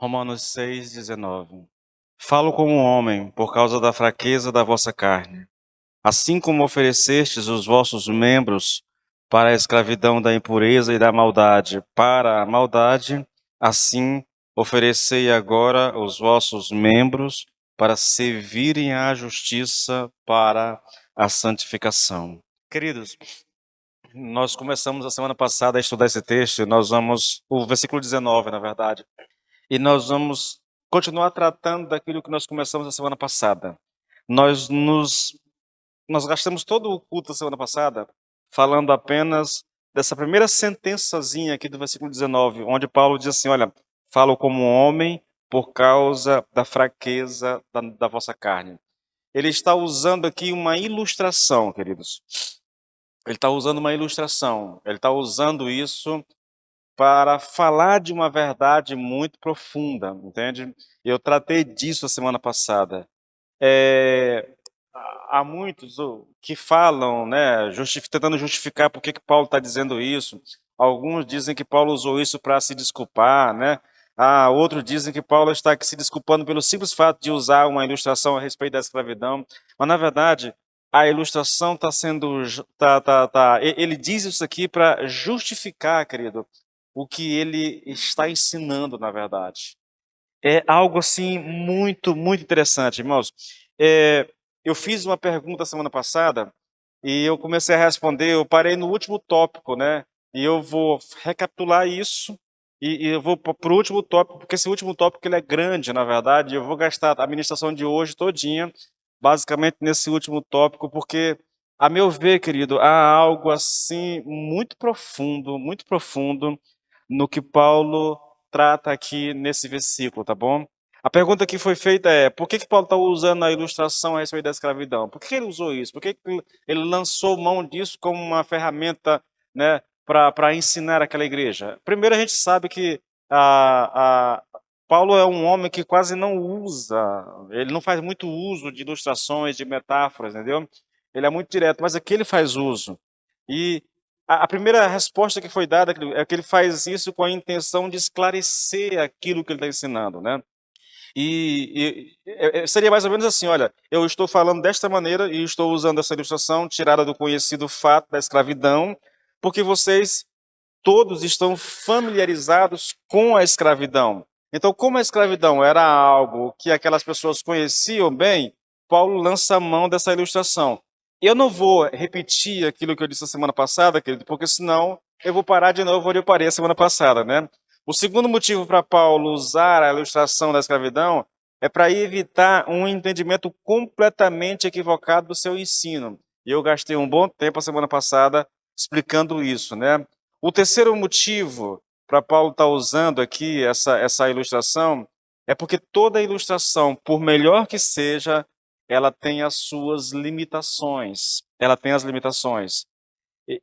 Romanos 6,19. Falo como um homem, por causa da fraqueza da vossa carne. Assim como oferecestes os vossos membros para a escravidão da impureza e da maldade, para a maldade, assim oferecei agora os vossos membros para servirem à justiça, para a santificação. Queridos, nós começamos a semana passada a estudar esse texto, e nós vamos, o versículo 19, na verdade. E nós vamos continuar tratando daquilo que nós começamos a semana passada. Nós nos nós gastamos todo o culto da semana passada falando apenas dessa primeira sentençazinha aqui do versículo 19, onde Paulo diz assim: olha, falo como um homem por causa da fraqueza da vossa carne. Ele está usando aqui uma ilustração, queridos. Ele está usando uma ilustração. Ele está usando isso para falar de uma verdade muito profunda, entende? Eu tratei disso a semana passada. Eh, há muitos que falam, né, tentando justificar por que que Paulo está dizendo isso. Alguns dizem que Paulo usou isso para se desculpar, né? Outros dizem que Paulo está aqui se desculpando pelo simples fato de usar uma ilustração a respeito da escravidão. Mas, na verdade, a ilustração está sendo. Ele diz isso aqui para justificar, querido, o que ele está ensinando, na verdade. É algo assim muito, muito interessante, irmãos. Eu fiz uma pergunta semana passada e eu comecei a responder. Eu parei no último tópico, né? E eu vou recapitular isso e eu vou para o último tópico, porque esse último tópico ele é grande, na verdade. Eu vou gastar a ministração de hoje todinha, basicamente nesse último tópico, porque, a meu ver, querido, há algo assim muito profundo no que Paulo trata aqui nesse versículo, tá bom? A pergunta que foi feita é: por que que Paulo está usando a ilustração a respeito da escravidão? Por que ele usou isso? Por que que ele lançou mão disso como uma ferramenta, né, para ensinar aquela igreja? Primeiro, a gente sabe que Paulo é um homem que quase não usa, ele não faz muito uso de ilustrações, de metáforas, entendeu? Ele é muito direto, mas aqui ele faz uso. E a primeira resposta que foi dada é que ele faz isso com a intenção de esclarecer aquilo que ele está ensinando, né? Seria mais ou menos assim: olha, eu estou falando desta maneira e estou usando essa ilustração tirada do conhecido fato da escravidão, porque vocês todos estão familiarizados com a escravidão. Então, como a escravidão era algo que aquelas pessoas conheciam bem, Paulo lança a mão dessa ilustração. Eu não vou repetir aquilo que eu disse a semana passada, querido, porque senão eu vou parar de novo onde eu parei a semana passada, né? O segundo motivo para Paulo usar a ilustração da escravidão é para evitar um entendimento completamente equivocado do seu ensino. E eu gastei um bom tempo a semana passada explicando isso, né? O terceiro motivo para Paulo estar usando aqui essa ilustração é porque toda ilustração, por melhor que seja, ela tem as suas limitações. Ela tem as limitações.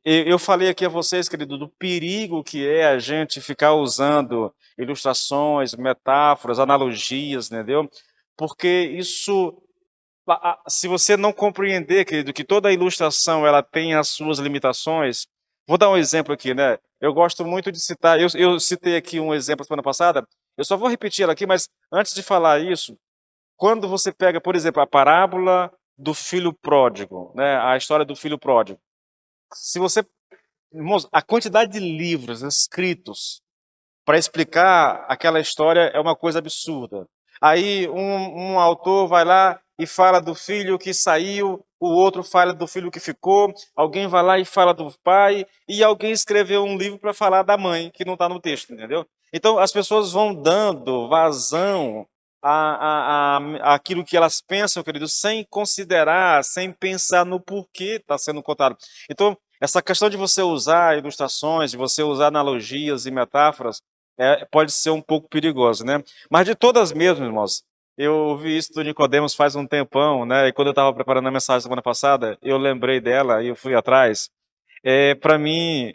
Eu falei aqui a vocês, querido, do perigo que é a gente ficar usando ilustrações, metáforas, analogias, entendeu? Porque isso, se você não compreender, querido, que toda ilustração ela tem as suas limitações. Vou dar um exemplo aqui, né? Eu gosto muito de citar, eu citei aqui um exemplo semana passada, eu só vou repetir ela aqui, mas antes de falar isso, quando você pega, por exemplo, a parábola do filho pródigo, né? A história do filho pródigo. Se você, irmãos, a quantidade de livros escritos para explicar aquela história é uma coisa absurda. Aí um autor vai lá e fala do filho que saiu, o outro fala do filho que ficou, alguém vai lá e fala do pai, e alguém escreveu um livro para falar da mãe, que não está no texto, entendeu? Então as pessoas vão dando vazão àquilo que elas pensam, querido, sem considerar, sem pensar no porquê está sendo contado. Então, essa questão de você usar ilustrações, de você usar analogias e metáforas, pode ser um pouco perigoso, né? Mas de todas mesmo, irmãos, eu ouvi isso do Nicodemos faz um tempão, né? E quando eu estava preparando a mensagem semana passada, eu lembrei dela e eu fui atrás. Para mim,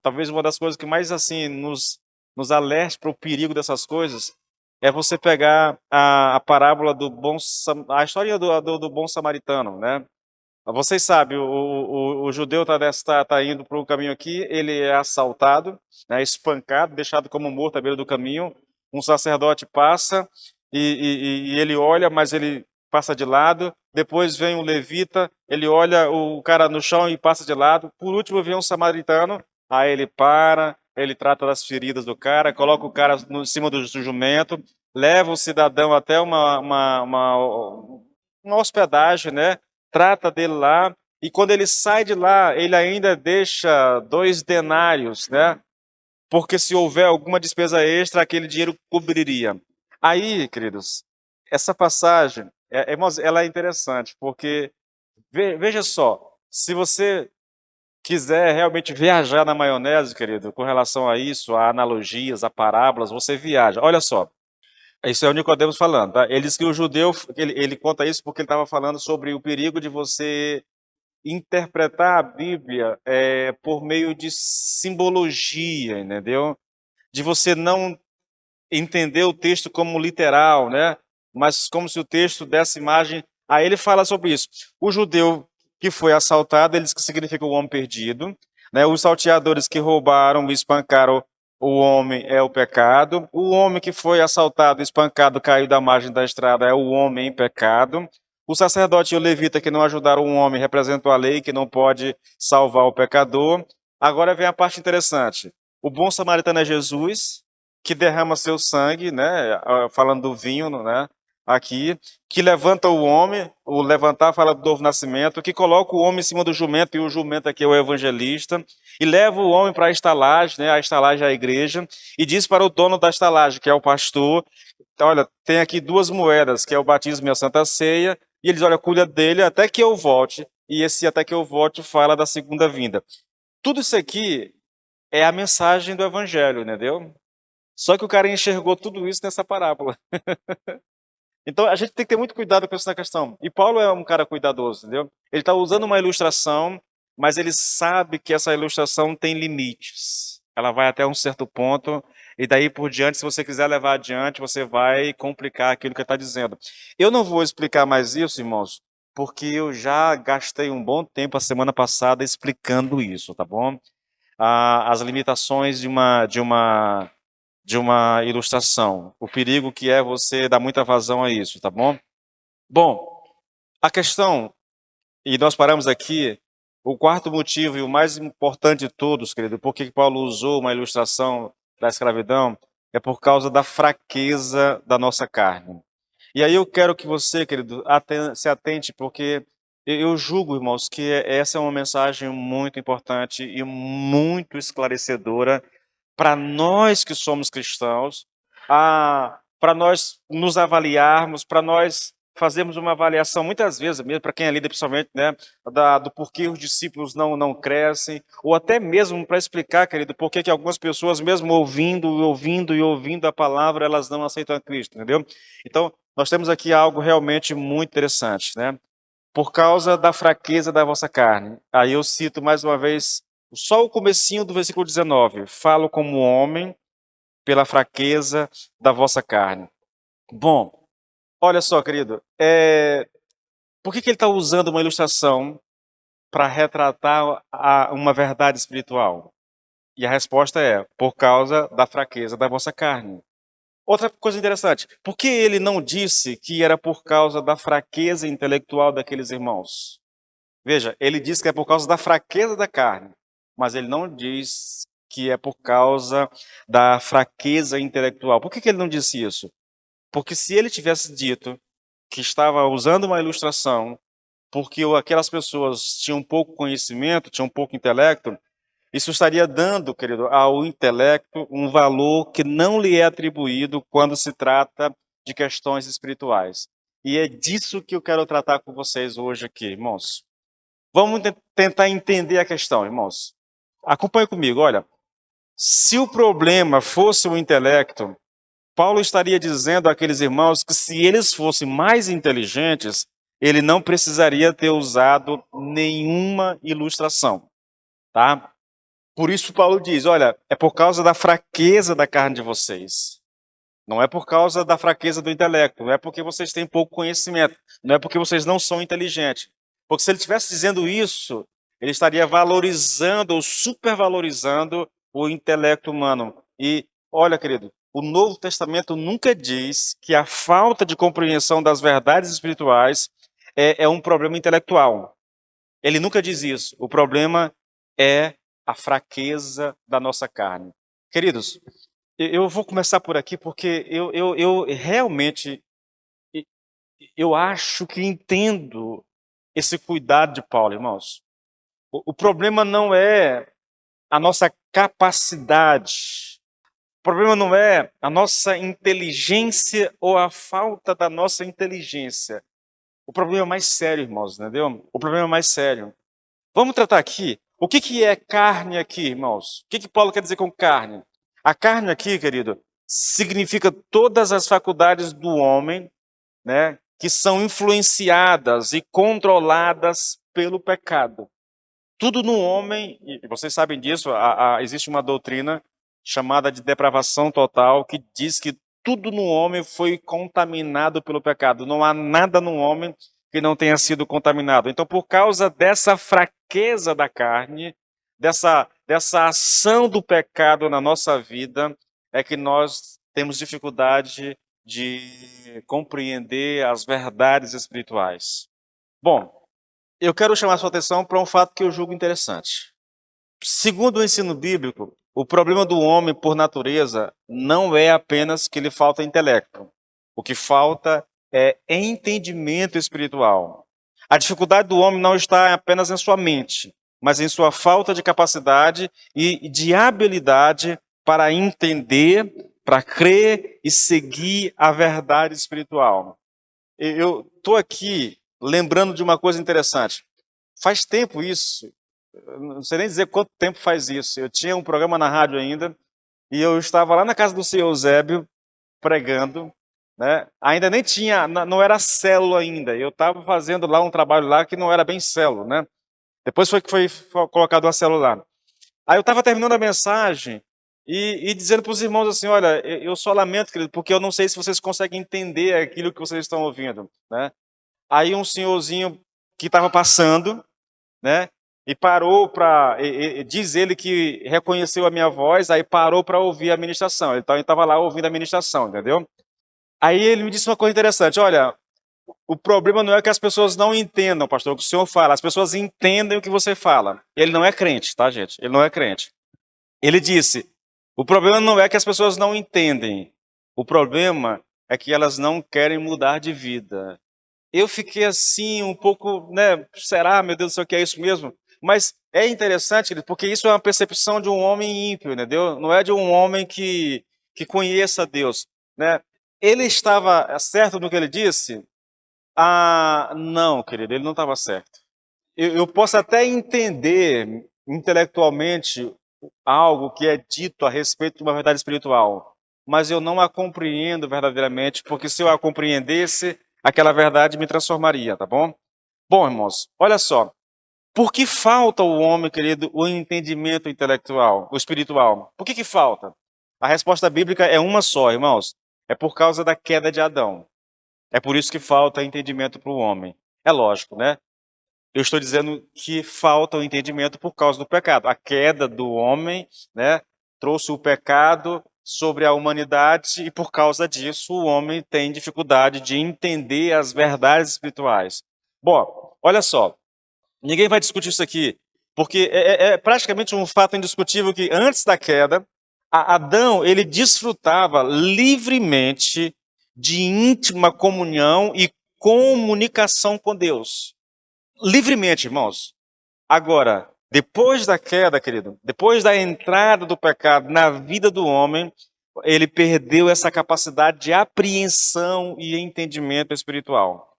talvez uma das coisas que mais assim nos alerte para o perigo dessas coisas é você pegar a parábola do a história do bom samaritano, né? Vocês sabem, o judeu tá indo para o caminho aqui, ele é assaltado, né, espancado, deixado como morto à beira do caminho. Um sacerdote passa e ele olha, mas ele passa de lado. Depois vem um levita, ele olha o cara no chão e passa de lado. Por último vem um samaritano, aí ele para, ele trata das feridas do cara, coloca o cara em cima do jumento, leva o cidadão até uma hospedagem, né? Trata dele lá, e quando ele sai de lá, ele ainda deixa 2 denários, né? Porque se houver alguma despesa extra, aquele dinheiro cobriria. Aí, queridos, essa passagem, irmãos, ela é interessante, porque, veja só, se você quiser realmente viajar na maionese, querido, com relação a isso, a analogias, a parábolas, você viaja. Olha só, isso é o Nicodemos falando, tá? Ele diz que o judeu, ele conta isso porque ele estava falando sobre o perigo de você interpretar a Bíblia por meio de simbologia, entendeu? De você não entender o texto como literal, né? Mas como se o texto desse imagem. Aí ele fala sobre isso. O judeu que foi assaltado, ele diz que significa o homem perdido, né? Os salteadores que roubaram e espancaram o homem é o pecado. O homem que foi assaltado, espancado, caiu da margem da estrada é o homem em pecado. O sacerdote e o levita que não ajudaram o homem representam a lei que não pode salvar o pecador. Agora vem a parte interessante. O bom samaritano é Jesus, que derrama seu sangue, né? Falando do vinho, né? Aqui, que levanta o homem, o levantar fala do novo nascimento, que coloca o homem em cima do jumento, e o jumento aqui é o evangelista, e leva o homem para a estalagem, né? A estalagem é a igreja, e diz para o dono da estalagem, que é o pastor, olha, tem aqui 2 moedas, que é o batismo e a santa ceia, e eles, olha, cuida dele até que eu volte, e esse até que eu volte fala da segunda vinda. Tudo isso aqui é a mensagem do evangelho, entendeu? Só que o cara enxergou tudo isso nessa parábola. Então a gente tem que ter muito cuidado com essa questão. E Paulo é um cara cuidadoso, entendeu? Ele está usando uma ilustração, mas ele sabe que essa ilustração tem limites. Ela vai até um certo ponto, e daí por diante, se você quiser levar adiante, você vai complicar aquilo que ele está dizendo. Eu não vou explicar mais isso, irmãos, porque eu já gastei um bom tempo a semana passada explicando isso, tá bom? As limitações de uma ilustração. O perigo que é você dar muita vazão a isso, tá bom? Bom, a questão, e nós paramos aqui, o quarto motivo e o mais importante de todos, querido, por que Paulo usou uma ilustração da escravidão, é por causa da fraqueza da nossa carne. E aí eu quero que você, querido, se atente, porque eu julgo, irmãos, que essa é uma mensagem muito importante e muito esclarecedora para nós que somos cristãos, para nós nos avaliarmos, para nós fazermos uma avaliação, muitas vezes, mesmo para quem é líder, principalmente, né, do porquê os discípulos não crescem, ou até mesmo para explicar, querido, por que algumas pessoas, mesmo ouvindo a palavra, elas não aceitam a Cristo, entendeu? Então, nós temos aqui algo realmente muito interessante, né? Por causa da fraqueza da vossa carne. Aí eu cito mais uma vez só o comecinho do versículo 19. Falo como homem pela fraqueza da vossa carne. Bom, olha só, querido, por que ele está usando uma ilustração para retratar uma verdade espiritual? E a resposta é, por causa da fraqueza da vossa carne. Outra coisa interessante, por que ele não disse que era por causa da fraqueza intelectual daqueles irmãos? Veja, ele diz que é por causa da fraqueza da carne, mas ele não diz que é por causa da fraqueza intelectual. Por que ele não disse isso? Porque se ele tivesse dito que estava usando uma ilustração porque aquelas pessoas tinham pouco conhecimento, tinham pouco intelecto, isso estaria dando, querido, ao intelecto um valor que não lhe é atribuído quando se trata de questões espirituais. E é disso que eu quero tratar com vocês hoje aqui, irmãos. Vamos tentar entender a questão, irmãos. Acompanhe comigo, olha. Se o problema fosse o intelecto, Paulo estaria dizendo àqueles irmãos que se eles fossem mais inteligentes, ele não precisaria ter usado nenhuma ilustração, tá? Por isso Paulo diz, olha, é por causa da fraqueza da carne de vocês. Não é por causa da fraqueza do intelecto, não é porque vocês têm pouco conhecimento, não é porque vocês não são inteligentes. Porque se ele estivesse dizendo isso, ele estaria valorizando ou supervalorizando o intelecto humano. E olha, querido, o Novo Testamento nunca diz que a falta de compreensão das verdades espirituais é um problema intelectual. Ele nunca diz isso. O problema é a fraqueza da nossa carne. Queridos, eu vou começar por aqui porque eu realmente eu acho que entendo esse cuidado de Paulo, irmãos. O problema não é a nossa capacidade. O problema não é a nossa inteligência ou a falta da nossa inteligência. O problema é mais sério, irmãos, entendeu? O problema é mais sério. Vamos tratar aqui. O que é carne aqui, irmãos? O que Paulo quer dizer com carne? A carne aqui, querido, significa todas as faculdades do homem, né, que são influenciadas e controladas pelo pecado. Tudo no homem, e vocês sabem disso, existe uma doutrina chamada de depravação total, que diz que tudo no homem foi contaminado pelo pecado. Não há nada no homem que não tenha sido contaminado. Então, por causa dessa fraqueza da carne, dessa ação do pecado na nossa vida, é que nós temos dificuldade de compreender as verdades espirituais. Bom, eu quero chamar sua atenção para um fato que eu julgo interessante. Segundo o ensino bíblico, o problema do homem por natureza não é apenas que lhe falta intelecto. O que falta é entendimento espiritual. A dificuldade do homem não está apenas em sua mente, mas em sua falta de capacidade e de habilidade para entender, para crer e seguir a verdade espiritual. Eu estou aqui lembrando de uma coisa interessante. Faz tempo isso, eu não sei nem dizer quanto tempo faz isso. Eu tinha um programa na rádio ainda, e eu estava lá na casa do senhor Eusébio, pregando, né? Ainda nem tinha, não era célula ainda. Eu estava fazendo lá um trabalho lá que não era bem célula, né? Depois foi que foi colocado uma célula lá. Aí eu estava terminando a mensagem e dizendo para os irmãos assim, olha, eu só lamento, querido, porque eu não sei se vocês conseguem entender aquilo que vocês estão ouvindo, né? Aí um senhorzinho que estava passando, né? E parou para. Diz ele que reconheceu a minha voz, aí parou para ouvir a ministração. Então ele estava lá ouvindo a ministração, entendeu? Aí ele me disse uma coisa interessante: olha, o problema não é que as pessoas não entendam, pastor, o que o senhor fala, as pessoas entendem o que você fala. Ele não é crente, tá, gente? Ele não é crente. Ele disse: o problema não é que as pessoas não entendem, o problema é que elas não querem mudar de vida. Eu fiquei assim, um pouco, né? Será, meu Deus do céu, que é isso mesmo? Mas é interessante, porque isso é uma percepção de um homem ímpio, entendeu? Não é de um homem que conheça Deus, né? Ele estava certo no que ele disse? Ah, não, querido, ele não estava certo. Eu posso até entender intelectualmente algo que é dito a respeito de uma verdade espiritual, mas eu não a compreendo verdadeiramente, porque se eu a compreendesse, aquela verdade me transformaria, tá bom? Bom, irmãos, olha só. Por que falta ao homem, querido, o entendimento intelectual, o espiritual? Por que falta? A resposta bíblica é uma só, irmãos. É por causa da queda de Adão. É por isso que falta entendimento para o homem. É lógico, né? Eu estou dizendo que falta o entendimento por causa do pecado. A queda do homem, né, trouxe o pecado sobre a humanidade e por causa disso o homem tem dificuldade de entender as verdades espirituais. Bom, olha só, ninguém vai discutir isso aqui, porque é praticamente um fato indiscutível que antes da queda, Adão ele desfrutava livremente de íntima comunhão e comunicação com Deus. Livremente, irmãos. Agora, depois da queda, querido, depois da entrada do pecado na vida do homem, ele perdeu essa capacidade de apreensão e entendimento espiritual.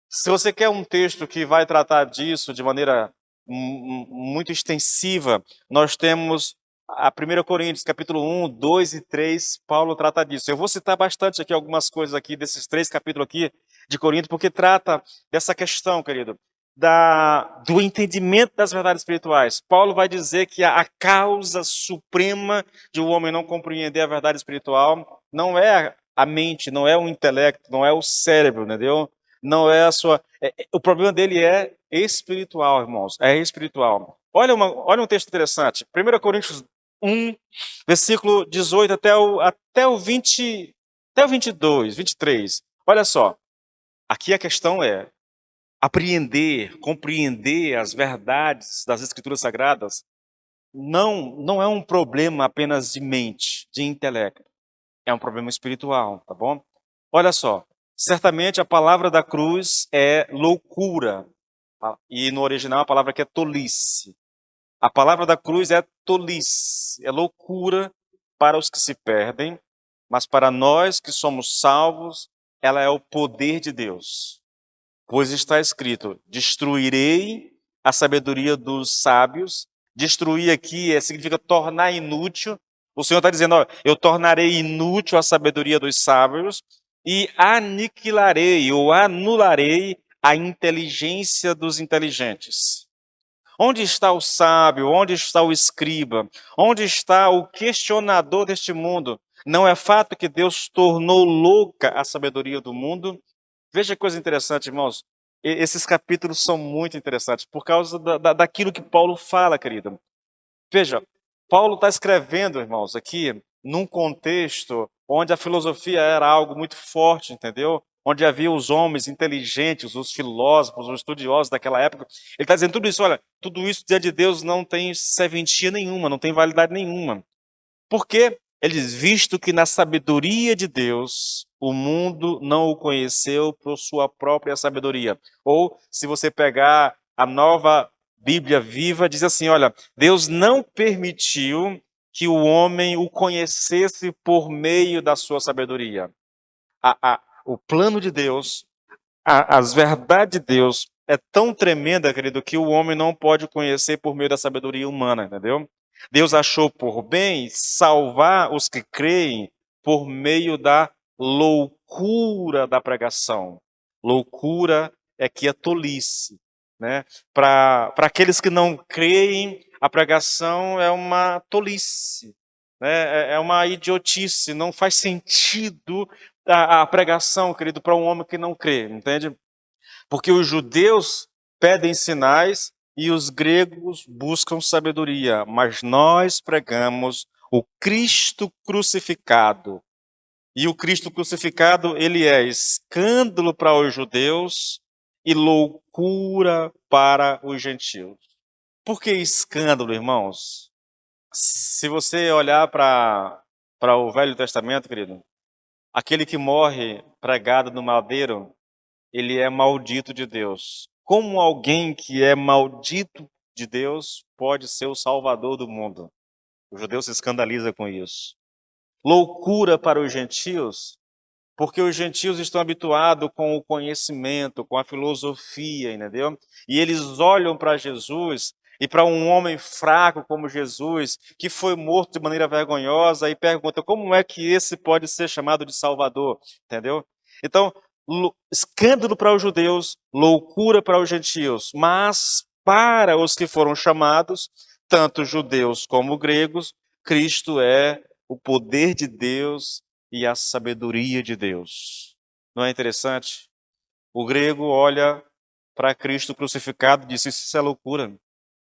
Se você quer um texto que vai tratar disso de maneira muito extensiva, nós temos a 1 Coríntios, capítulo 1, 2 e 3, Paulo trata disso. Eu vou citar bastante aqui algumas coisas aqui desses 3 capítulos aqui de Coríntios, porque trata dessa questão, querido, do entendimento das verdades espirituais. Paulo vai dizer que a causa suprema de um homem não compreender a verdade espiritual não é a mente, não é o intelecto, não é o cérebro, entendeu? Não é a sua. O problema dele é espiritual, irmãos. É espiritual. Olha um texto interessante. 1 Coríntios 1, versículo 18 até o 20, até o 22, 23. Olha só, aqui a questão é apreender, compreender as verdades das Escrituras Sagradas não é um problema apenas de mente, de intelecto. É um problema espiritual, tá bom? Olha só, certamente a palavra da cruz é loucura, tá? E no original a palavra que é tolice. A palavra da cruz é tolice, é loucura para os que se perdem, mas para nós que somos salvos, ela é o poder de Deus. Pois está escrito: destruirei a sabedoria dos sábios. Destruir aqui significa tornar inútil. O Senhor está dizendo: ó, eu tornarei inútil a sabedoria dos sábios e aniquilarei ou anularei a inteligência dos inteligentes. Onde está o sábio? Onde está o escriba? Onde está o questionador deste mundo? Não é fato que Deus tornou louca a sabedoria do mundo? Veja que coisa interessante, irmãos. Esses capítulos são muito interessantes por causa daquilo que Paulo fala, querido. Veja, Paulo está escrevendo, irmãos, aqui num contexto onde a filosofia era algo muito forte, entendeu? Onde havia os homens inteligentes, os filósofos, os estudiosos daquela época. Ele está dizendo tudo isso, olha, tudo isso diante de Deus não tem serventia nenhuma, não tem validade nenhuma. Por quê? Ele diz, visto que na sabedoria de Deus, o mundo não o conheceu por sua própria sabedoria. Ou, se você pegar a nova Bíblia viva, diz assim, olha, Deus não permitiu que o homem o conhecesse por meio da sua sabedoria. O plano de Deus, as verdades de Deus é tão tremenda, querido, que o homem não pode conhecer por meio da sabedoria humana, entendeu? Deus achou por bem salvar os que creem por meio da loucura da pregação. Loucura é que é tolice, né? Para aqueles que não creem, a pregação é uma tolice, né? É uma idiotice, não faz sentido a pregação, querido, para um homem que não crê, entende? Porque os judeus pedem sinais e os gregos buscam sabedoria, mas nós pregamos o Cristo crucificado. E o Cristo crucificado, ele é escândalo para os judeus e loucura para os gentios. Por que escândalo, irmãos? Se você olhar para o Velho Testamento, querido, aquele que morre pregado no madeiro, ele é maldito de Deus. Como alguém que é maldito de Deus pode ser o salvador do mundo? O judeu se escandaliza com isso. Loucura para os gentios, porque os gentios estão habituados com o conhecimento, com a filosofia, entendeu? E eles olham para Jesus e para um homem fraco como Jesus, que foi morto de maneira vergonhosa, e perguntam como é que esse pode ser chamado de Salvador, entendeu? Então, escândalo para os judeus, loucura para os gentios, mas para os que foram chamados, tanto judeus como gregos, Cristo é o poder de Deus e a sabedoria de Deus. Não é interessante? O grego olha para Cristo crucificado e diz: isso é loucura.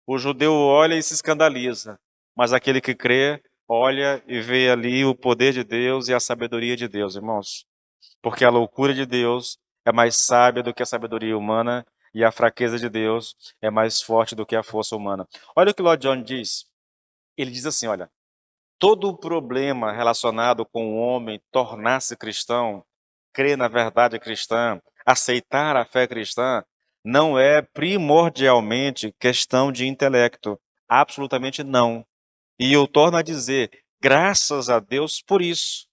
O judeu olha e se escandaliza, mas aquele que crê olha e vê ali o poder de Deus e a sabedoria de Deus, irmãos. Porque a loucura de Deus é mais sábia do que a sabedoria humana e a fraqueza de Deus é mais forte do que a força humana. Olha o que Lord John diz. Ele diz assim, olha, todo o problema relacionado com o homem tornar-se cristão, crer na verdade cristã, aceitar a fé cristã, não é primordialmente questão de intelecto. Absolutamente não. E eu torno a dizer, graças a Deus por isso.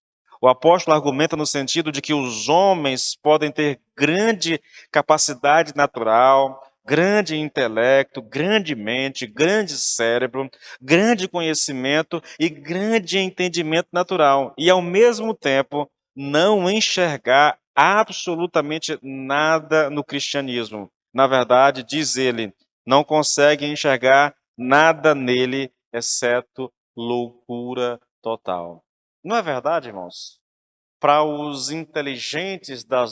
O apóstolo argumenta no sentido de que os homens podem ter grande capacidade natural, grande intelecto, grande mente, grande cérebro, grande conhecimento e grande entendimento natural. E, ao mesmo tempo, não enxergar absolutamente nada no cristianismo. Na verdade, diz ele, não consegue enxergar nada nele exceto loucura total. Não é verdade, irmãos? Para os inteligentes da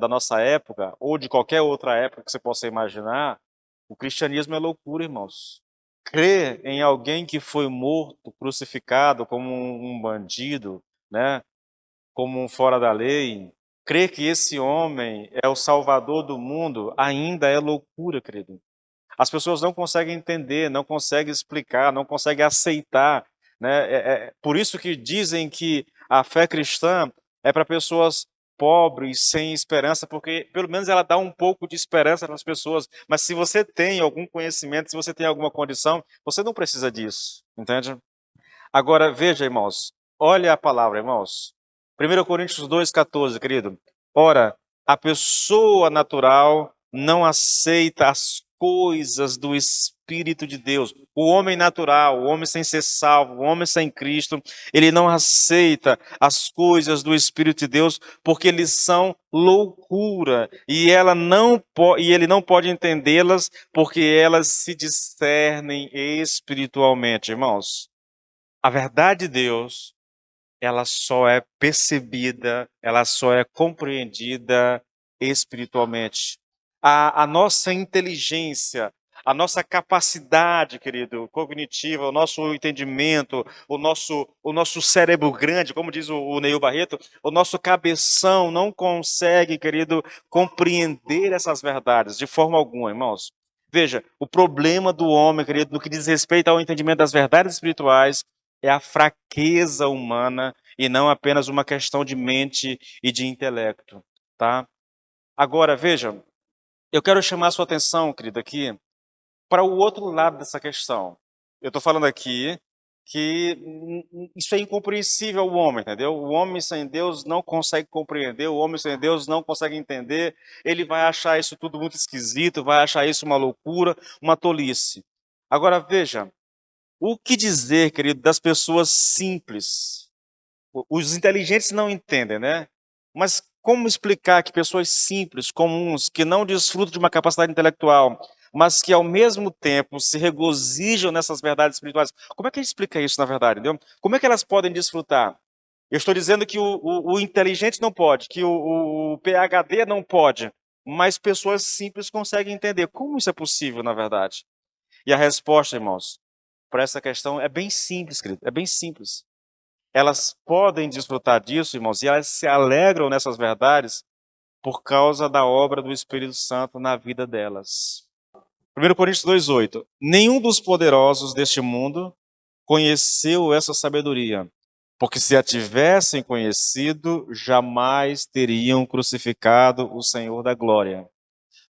nossa época, ou de qualquer outra época que você possa imaginar, o cristianismo é loucura, irmãos. Crer em alguém que foi morto, crucificado como um bandido, né, como um fora da lei, crer que esse homem é o salvador do mundo ainda é loucura, querido. As pessoas não conseguem entender, não conseguem explicar, não conseguem aceitar, né? Por isso que dizem que a fé cristã é para pessoas pobres, sem esperança, porque pelo menos ela dá um pouco de esperança para as pessoas. Mas se você tem algum conhecimento, se você tem alguma condição, você não precisa disso, entende? Agora, veja, irmãos, olha a palavra, irmãos. 1 Coríntios 2,14, querido. Ora, a pessoa natural não aceita as coisas do Espírito de Deus. O homem natural, o homem sem ser salvo, o homem sem Cristo, ele não aceita as coisas do Espírito de Deus porque eles são loucura e e ele não pode entendê-las porque elas se discernem espiritualmente, irmãos. A verdade de Deus, ela só é percebida, ela só é compreendida espiritualmente. A nossa inteligência, a nossa capacidade, querido, cognitiva, o nosso entendimento, o nosso cérebro grande, como diz o Neil Barreto, o nosso cabeção não consegue, querido, compreender essas verdades de forma alguma, irmãos. Veja, o problema do homem, querido, no que diz respeito ao entendimento das verdades espirituais, é a fraqueza humana e não apenas uma questão de mente e de intelecto, tá? Agora, veja, eu quero chamar a sua atenção, querido, aqui, para o outro lado dessa questão. Eu estou falando aqui que isso é incompreensível ao homem, entendeu? O homem sem Deus não consegue compreender, o homem sem Deus não consegue entender, ele vai achar isso tudo muito esquisito, vai achar isso uma loucura, uma tolice. Agora, veja, o que dizer, querido, das pessoas simples? Os inteligentes não entendem, né? Mas como explicar que pessoas simples, comuns, que não desfrutam de uma capacidade intelectual, mas que ao mesmo tempo se regozijam nessas verdades espirituais, como é que a gente explica isso na verdade, entendeu? Como é que elas podem desfrutar? Eu estou dizendo que o inteligente não pode, que o PhD não pode, mas pessoas simples conseguem entender. Como isso é possível, na verdade? E a resposta, irmãos, para essa questão é bem simples, querido, é bem simples. Elas podem desfrutar disso, irmãos, e elas se alegram nessas verdades por causa da obra do Espírito Santo na vida delas. 1 Coríntios 2,8. Nenhum dos poderosos deste mundo conheceu essa sabedoria, porque se a tivessem conhecido, jamais teriam crucificado o Senhor da glória.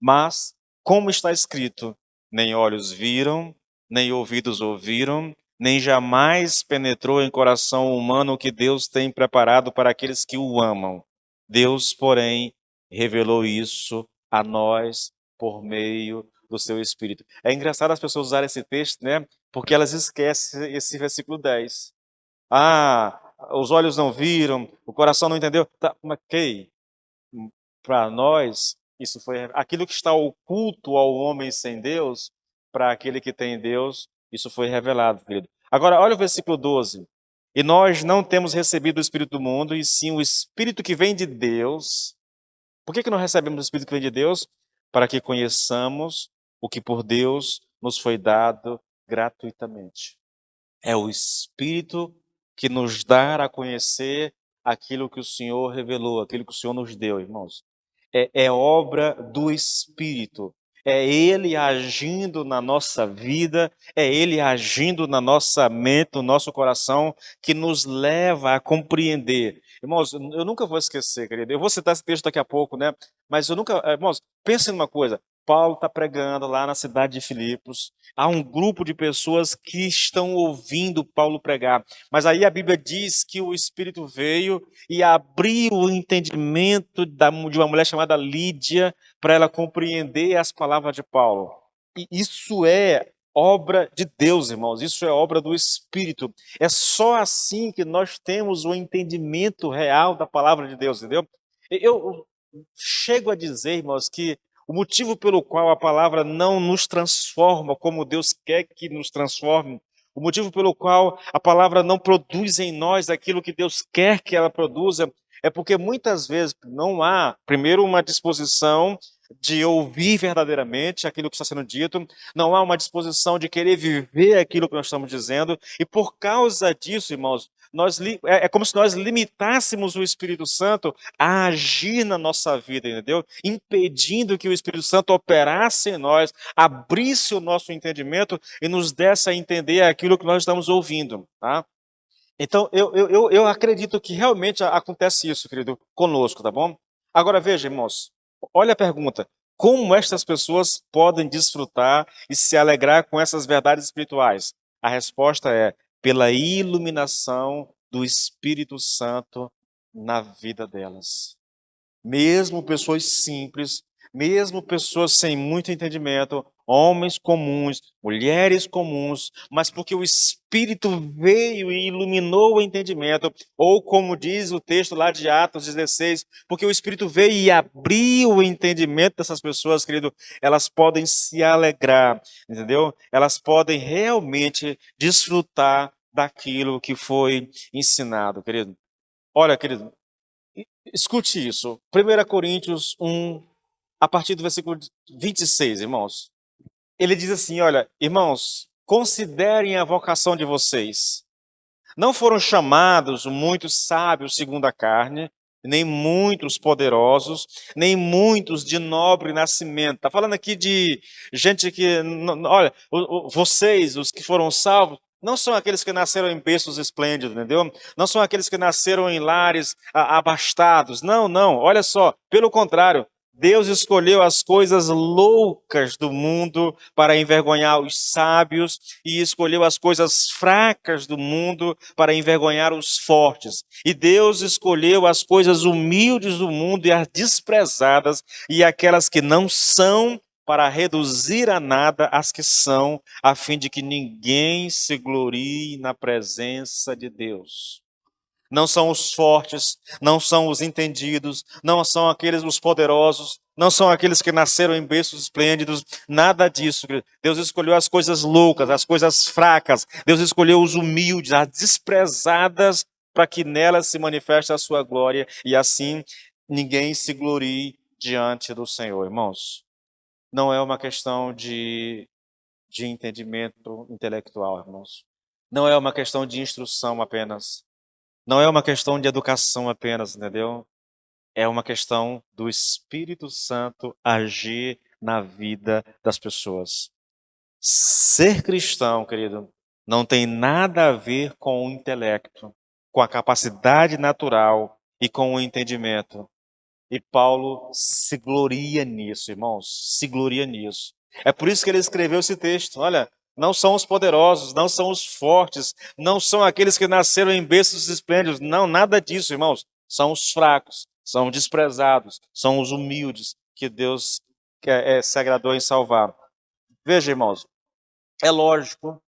Mas, como está escrito, nem olhos viram, nem ouvidos ouviram, nem jamais penetrou em coração humano o que Deus tem preparado para aqueles que o amam. Deus, porém, revelou isso a nós por meio do seu Espírito. É engraçado as pessoas usarem esse texto, né? Porque elas esquecem esse versículo 10. Ah, os olhos não viram, o coração não entendeu. Tá, mas ok, para nós, isso foi aquilo que está oculto ao homem sem Deus, para aquele que tem Deus, isso foi revelado, querido. Agora, olha o versículo 12. E nós não temos recebido o Espírito do mundo, e sim o Espírito que vem de Deus. Por que não recebemos o Espírito que vem de Deus? Para que conheçamos o que por Deus nos foi dado gratuitamente. É o Espírito que nos dá a conhecer aquilo que o Senhor revelou, aquilo que o Senhor nos deu, irmãos. É obra do Espírito. É Ele agindo na nossa vida, é Ele agindo na nossa mente, no nosso coração, que nos leva a compreender. Irmãos, eu nunca vou esquecer, querido. Eu vou citar esse texto daqui a pouco, né? Mas eu nunca. Irmãos, pensem numa coisa. Paulo está pregando lá na cidade de Filipos. Há um grupo de pessoas que estão ouvindo Paulo pregar. Mas aí a Bíblia diz que o Espírito veio e abriu o entendimento de uma mulher chamada Lídia para ela compreender as palavras de Paulo. E isso é obra de Deus, irmãos, isso é obra do Espírito. É só assim que nós temos o entendimento real da palavra de Deus, entendeu? Eu chego a dizer, irmãos, que o motivo pelo qual a palavra não nos transforma como Deus quer que nos transforme, o motivo pelo qual a palavra não produz em nós aquilo que Deus quer que ela produza, é porque muitas vezes não há, primeiro, uma disposição de ouvir verdadeiramente aquilo que está sendo dito, não há uma disposição de querer viver aquilo que nós estamos dizendo, e por causa disso, irmãos, É como se nós limitássemos o Espírito Santo a agir na nossa vida, entendeu? Impedindo que o Espírito Santo operasse em nós, abrisse o nosso entendimento e nos desse a entender aquilo que nós estamos ouvindo, tá? Então, eu acredito que realmente acontece isso, querido, conosco, tá bom? Agora veja, irmãos, olha a pergunta. Como estas pessoas podem desfrutar e se alegrar com essas verdades espirituais? A resposta é pela iluminação do Espírito Santo na vida delas. Mesmo pessoas simples, mesmo pessoas sem muito entendimento, homens comuns, mulheres comuns, mas porque o Espírito veio e iluminou o entendimento, ou como diz o texto lá de Atos 16, porque o Espírito veio e abriu o entendimento dessas pessoas, querido, elas podem se alegrar, entendeu? Elas podem realmente desfrutar daquilo que foi ensinado, querido. Olha, querido, escute isso. 1 Coríntios 1, a partir do versículo 26, irmãos. Ele diz assim: olha, irmãos, considerem a vocação de vocês. Não foram chamados muitos sábios segundo a carne, nem muitos poderosos, nem muitos de nobre nascimento. Está falando aqui de gente que, olha, vocês, os que foram salvos, não são aqueles que nasceram em berços esplêndidos, entendeu? Não são aqueles que nasceram em lares abastados. Não, não. Olha só, pelo contrário, Deus escolheu as coisas loucas do mundo para envergonhar os sábios e escolheu as coisas fracas do mundo para envergonhar os fortes. E Deus escolheu as coisas humildes do mundo e as desprezadas e aquelas que não são para reduzir a nada as que são, a fim de que ninguém se glorie na presença de Deus. Não são os fortes, não são os entendidos, não são aqueles os poderosos, não são aqueles que nasceram em berços esplêndidos, nada disso. Deus escolheu as coisas loucas, as coisas fracas, Deus escolheu os humildes, as desprezadas, para que nelas se manifeste a sua glória e assim ninguém se glorie diante do Senhor, irmãos. Não é uma questão de entendimento intelectual, irmãos. Não é uma questão de instrução apenas. Não é uma questão de educação apenas, entendeu? É uma questão do Espírito Santo agir na vida das pessoas. Ser cristão, querido, não tem nada a ver com o intelecto, com a capacidade natural e com o entendimento. E Paulo se gloria nisso, irmãos, se gloria nisso. É por isso que ele escreveu esse texto. Olha, não são os poderosos, não são os fortes, não são aqueles que nasceram em berços esplêndidos, não, nada disso, irmãos. São os fracos, são os desprezados, são os humildes que Deus se agradou em salvar. Veja, irmãos, é lógico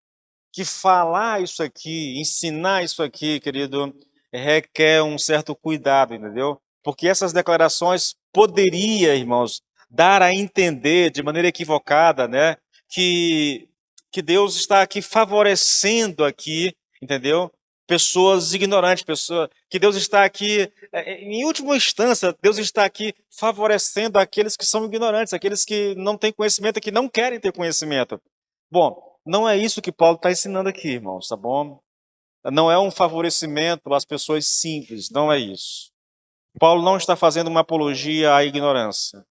que falar isso aqui, ensinar isso aqui, querido, requer um certo cuidado, entendeu? Porque essas declarações poderia, irmãos, dar a entender de maneira equivocada, né, que que Deus está aqui favorecendo aqui, entendeu? Pessoas ignorantes, pessoas que Deus está aqui, em última instância, Deus está aqui favorecendo aqueles que são ignorantes, aqueles que não têm conhecimento, que não querem ter conhecimento. Bom, não é isso que Paulo está ensinando aqui, irmãos, tá bom? Não é um favorecimento às pessoas simples, não é isso. Paulo não está fazendo uma apologia à ignorância,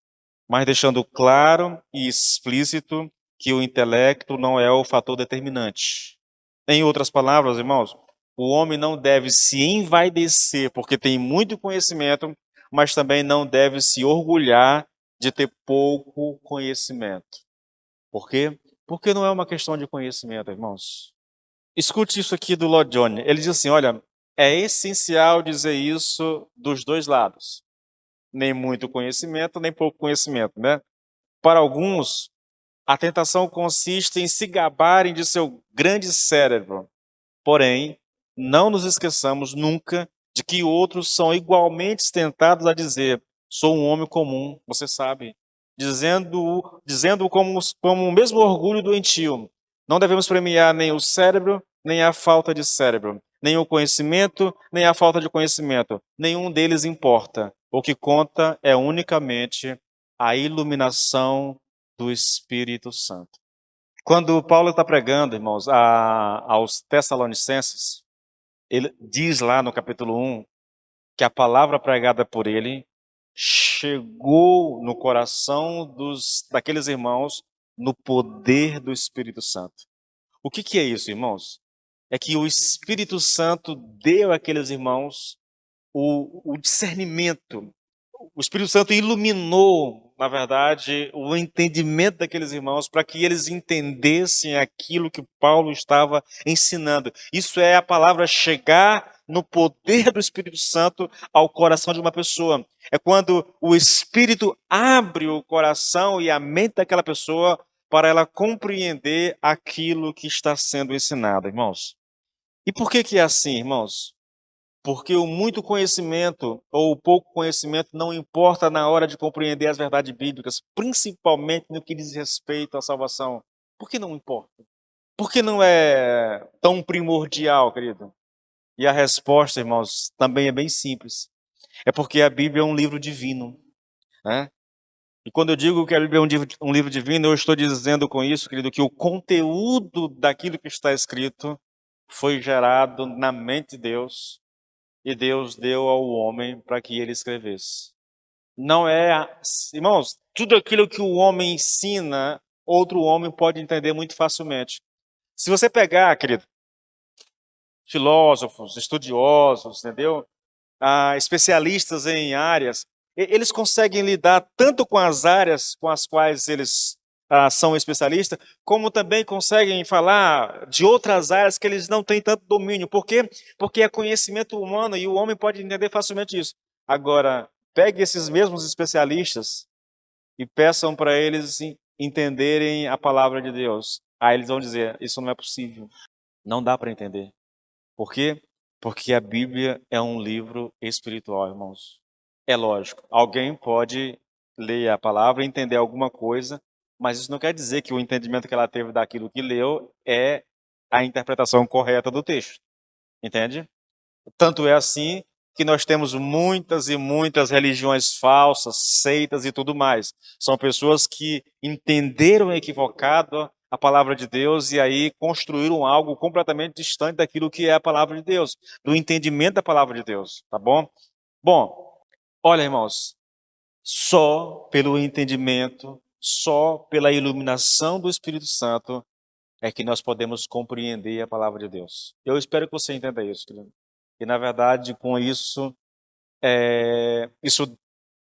mas deixando claro e explícito que o intelecto não é o fator determinante. Em outras palavras, irmãos, o homem não deve se envaidecer porque tem muito conhecimento, mas também não deve se orgulhar de ter pouco conhecimento. Por quê? Porque não é uma questão de conhecimento, irmãos. Escute isso aqui do Lord John. Ele diz assim: olha, é essencial dizer isso dos dois lados. Nem muito conhecimento, nem pouco conhecimento, né? Para alguns, a tentação consiste em se gabarem de seu grande cérebro. Porém, não nos esqueçamos nunca de que outros são igualmente tentados a dizer: sou um homem comum, você sabe, dizendo como o mesmo orgulho doentio. Não devemos premiar nem o cérebro, nem a falta de cérebro, nem o conhecimento, nem a falta de conhecimento. Nenhum deles importa. O que conta é unicamente a iluminação do Espírito Santo. Quando Paulo está pregando, irmãos, aos Tessalonicenses, Ele diz lá no capítulo 1 que a palavra pregada por ele chegou no coração daqueles irmãos no poder do Espírito Santo. O que é isso, irmãos? É que o Espírito Santo deu àqueles irmãos o discernimento. O Espírito Santo iluminou, na verdade, o entendimento daqueles irmãos para que eles entendessem aquilo que Paulo estava ensinando. Isso é a palavra chegar no poder do Espírito Santo ao coração de uma pessoa. É quando o Espírito abre o coração e a mente daquela pessoa para ela compreender aquilo que está sendo ensinado, irmãos. E por que é assim, irmãos? Porque o muito conhecimento ou o pouco conhecimento não importa na hora de compreender as verdades bíblicas, principalmente no que diz respeito à salvação. Por que não importa? Por que não é tão primordial, querido? E a resposta, irmãos, também é bem simples. É porque a Bíblia é um livro divino, né? E quando eu digo que a Bíblia é um livro divino, eu estou dizendo com isso, querido, que o conteúdo daquilo que está escrito foi gerado na mente de Deus e Deus deu ao homem para que ele escrevesse. Não é, irmãos, tudo aquilo que o homem ensina, outro homem pode entender muito facilmente. Se você pegar, querido, filósofos, estudiosos, entendeu? Especialistas em áreas, eles conseguem lidar tanto com as áreas com as quais eles são especialistas, como também conseguem falar de outras áreas que eles não têm tanto domínio. Por quê? Porque é conhecimento humano e o homem pode entender facilmente isso. Agora, pegue esses mesmos especialistas e peçam para eles entenderem a palavra de Deus. Aí eles vão dizer, isso não é possível, não dá para entender. Por quê? Porque a Bíblia é um livro espiritual, irmãos. É lógico, alguém pode ler a palavra e entender alguma coisa, mas isso não quer dizer que o entendimento que ela teve daquilo que leu é a interpretação correta do texto. Entende? Tanto é assim que nós temos muitas e muitas religiões falsas, seitas e tudo mais. São pessoas que entenderam equivocado a palavra de Deus e aí construíram algo completamente distante daquilo que é a palavra de Deus, do entendimento da palavra de Deus, tá bom? Bom, olha, irmãos, só pelo entendimento, só pela iluminação do Espírito Santo é que nós podemos compreender a palavra de Deus. Eu espero que você entenda isso, querido. E, na verdade, com isso,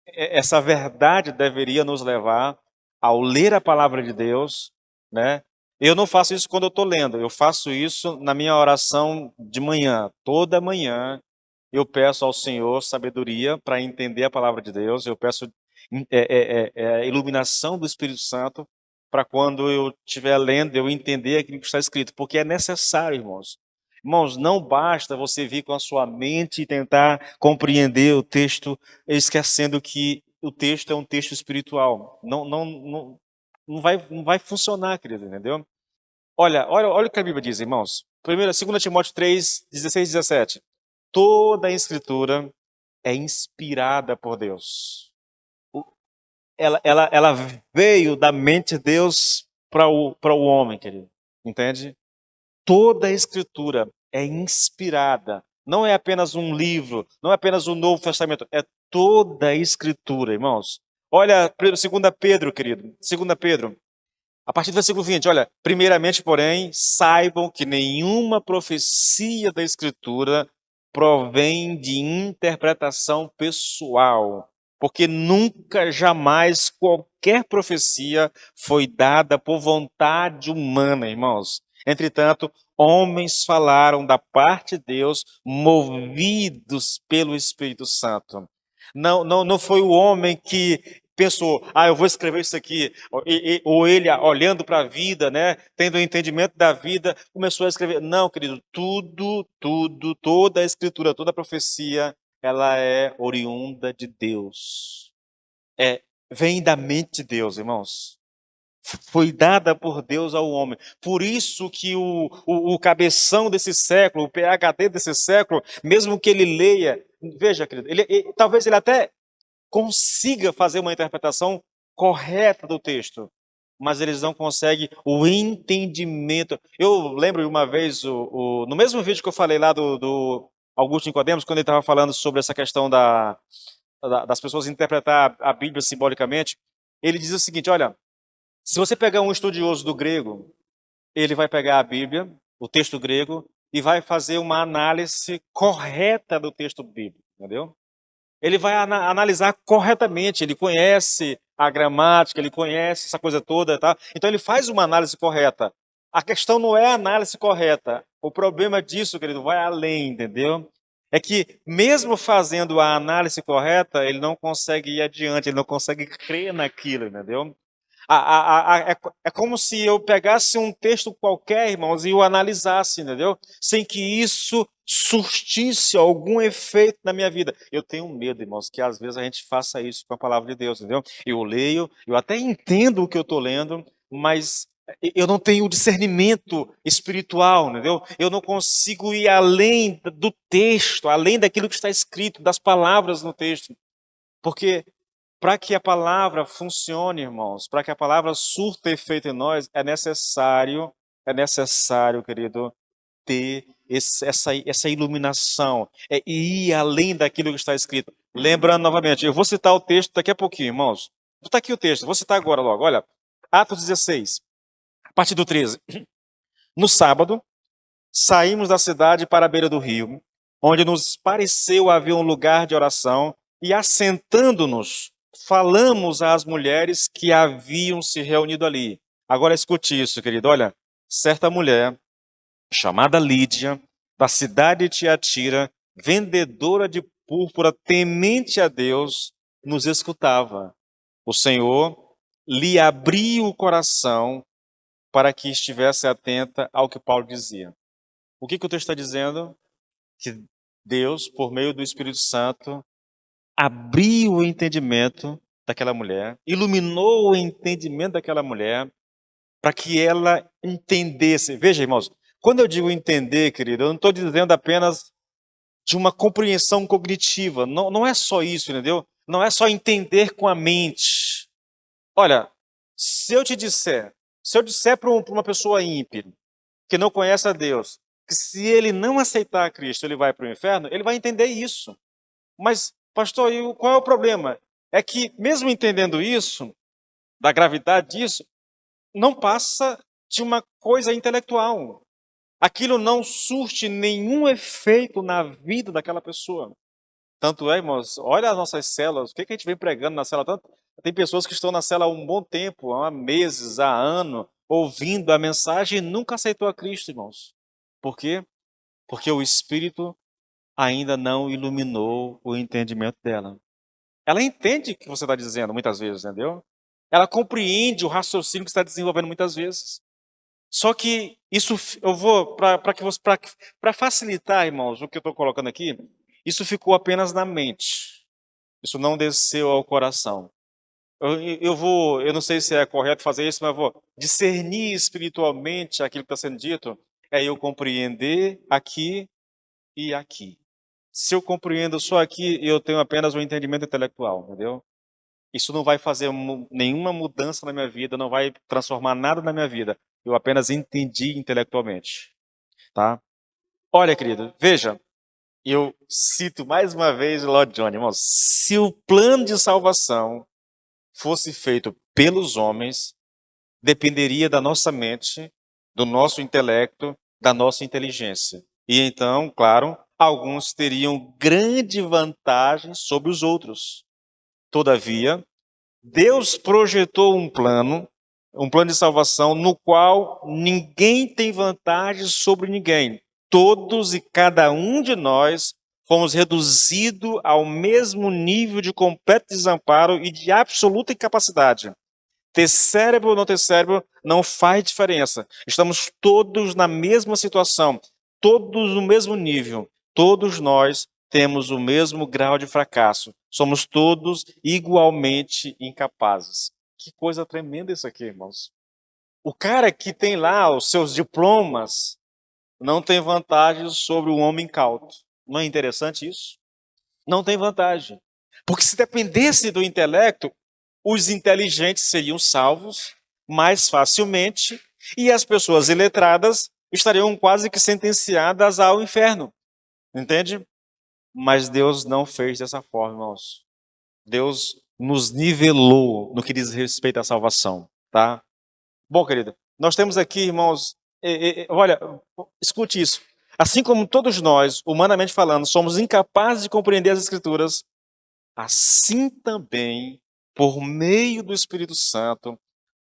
essa verdade deveria nos levar ao ler a palavra de Deus, né? Eu não faço isso quando eu estou lendo, eu faço isso na minha oração de manhã. Toda manhã eu peço ao Senhor sabedoria para entender a palavra de Deus, eu peço iluminação do Espírito Santo para quando eu estiver lendo eu entender aquilo que está escrito, porque é necessário, irmãos. Irmãos, não basta você vir com a sua mente e tentar compreender o texto, esquecendo que o texto é um texto espiritual. Não vai funcionar, querido, entendeu? Olha o que a Bíblia diz, irmãos. 2 Timóteo 3, 16 e 17. Toda a escritura é inspirada por Deus. Ela veio da mente de Deus para o homem, querido. Entende? Toda a escritura é inspirada. Não é apenas um livro, não é apenas o Novo Testamento, é toda a escritura, irmãos. Olha, 2 Pedro, querido. 2 Pedro, a partir do versículo 20, olha. Primeiramente, porém, saibam que nenhuma profecia da escritura provém de interpretação pessoal, porque nunca, jamais, qualquer profecia foi dada por vontade humana, irmãos. Entretanto, homens falaram da parte de Deus, movidos pelo Espírito Santo. Não foi o homem que pensou, eu vou escrever isso aqui, ou ele, olhando para a vida, né, tendo o entendimento da vida, começou a escrever. Não, querido, toda a escritura, toda a profecia, ela é oriunda de Deus. Vem da mente de Deus, irmãos. Foi dada por Deus ao homem. Por isso que o cabeção desse século, o PhD desse século, mesmo que ele leia, veja, querido, talvez ele até consiga fazer uma interpretação correta do texto. mas eles não conseguem o entendimento. Eu lembro de uma vez, no mesmo vídeo que eu falei lá do Augusto Nicodemos, quando ele estava falando sobre essa questão das pessoas interpretar a Bíblia simbolicamente, ele diz o seguinte: olha, se você pegar um estudioso do grego, ele vai pegar a Bíblia, o texto grego, e vai fazer uma análise correta do texto bíblico, entendeu? Ele vai analisar corretamente, ele conhece a gramática, ele conhece essa coisa toda, tá? Então ele faz uma análise correta. A questão não é a análise correta. O problema disso, querido, vai além, entendeu? É que mesmo fazendo a análise correta, ele não consegue ir adiante, ele não consegue crer naquilo, entendeu? É como se eu pegasse um texto qualquer, irmãos, e o analisasse, entendeu? Sem que isso surtisse algum efeito na minha vida. Eu tenho medo, irmãos, que às vezes a gente faça isso com a palavra de Deus, entendeu? Eu leio, eu até entendo o que eu estou lendo, mas eu não tenho discernimento espiritual, entendeu? Eu não consigo ir além do texto, além daquilo que está escrito, das palavras no texto. Porque para que a palavra funcione, irmãos, para que a palavra surta efeito em nós, é necessário, querido, ter essa iluminação, é ir além daquilo que está escrito. Lembrando novamente, eu vou citar o texto daqui a pouquinho, irmãos. Está aqui o texto, vou citar agora logo. Olha, Atos 16, a partir do 13. No sábado, saímos da cidade para a beira do rio, onde nos pareceu haver um lugar de oração, e assentando-nos, falamos às mulheres que haviam se reunido ali. Agora escute isso, querido. Olha, certa mulher, chamada Lídia, da cidade de Tiatira, vendedora de púrpura, temente a Deus, nos escutava. O Senhor lhe abriu o coração para que estivesse atenta ao que Paulo dizia. O que o texto está dizendo? Que Deus, por meio do Espírito Santo, abriu o entendimento daquela mulher, iluminou o entendimento daquela mulher, para que ela entendesse. Veja, irmãos, quando eu digo entender, querido, eu não estou dizendo apenas de uma compreensão cognitiva. Não, não é só isso, entendeu? Não é só entender com a mente. Olha, se eu disser para uma pessoa ímpia, que não conhece a Deus, que se ele não aceitar a Cristo, ele vai para o inferno, ele vai entender isso. Mas, pastor, qual é o problema? É que, mesmo entendendo isso, da gravidade disso, não passa de uma coisa intelectual. Aquilo não surte nenhum efeito na vida daquela pessoa. Tanto é, irmãos, olha as nossas células, o que a gente vem pregando na célula? Tem pessoas que estão na célula há um bom tempo, há meses, há anos, ouvindo a mensagem e nunca aceitou a Cristo, irmãos. Por quê? Porque o Espírito ainda não iluminou o entendimento dela. Ela entende o que você está dizendo muitas vezes, entendeu? Ela compreende o raciocínio que você está desenvolvendo muitas vezes. Só que isso, eu vou, para facilitar, irmãos, o que eu estou colocando aqui, isso ficou apenas na mente. Isso não desceu ao coração. Eu não sei se é correto fazer isso, mas eu vou discernir espiritualmente aquilo que está sendo dito, é eu compreender aqui e aqui. Se eu compreendo só aqui, eu tenho apenas um entendimento intelectual, entendeu? Isso não vai fazer nenhuma mudança na minha vida, não vai transformar nada na minha vida. Eu apenas entendi intelectualmente, tá? Olha, querido, veja, eu cito mais uma vez o Lord John, irmãos. Se o plano de salvação fosse feito pelos homens, dependeria da nossa mente, do nosso intelecto, da nossa inteligência. E então, claro, alguns teriam grande vantagem sobre os outros. Todavia, Deus projetou um plano de salvação no qual ninguém tem vantagem sobre ninguém. Todos e cada um de nós fomos reduzidos ao mesmo nível de completo desamparo e de absoluta incapacidade. Ter cérebro ou não ter cérebro não faz diferença. Estamos todos na mesma situação, todos no mesmo nível. Todos nós temos o mesmo grau de fracasso. Somos todos igualmente incapazes. Que coisa tremenda isso aqui, irmãos. O cara que tem lá os seus diplomas não tem vantagem sobre o homem incauto. Não é interessante isso? Não tem vantagem. Porque se dependesse do intelecto, os inteligentes seriam salvos, mais facilmente, e as pessoas iletradas estariam quase que sentenciadas ao inferno, entende? Mas Deus não fez dessa forma, irmãos. Deus nos nivelou no que diz respeito à salvação, tá? Bom, querido, nós temos aqui, irmãos, olha, escute isso. Assim como todos nós, humanamente falando, somos incapazes de compreender as Escrituras, assim também, por meio do Espírito Santo,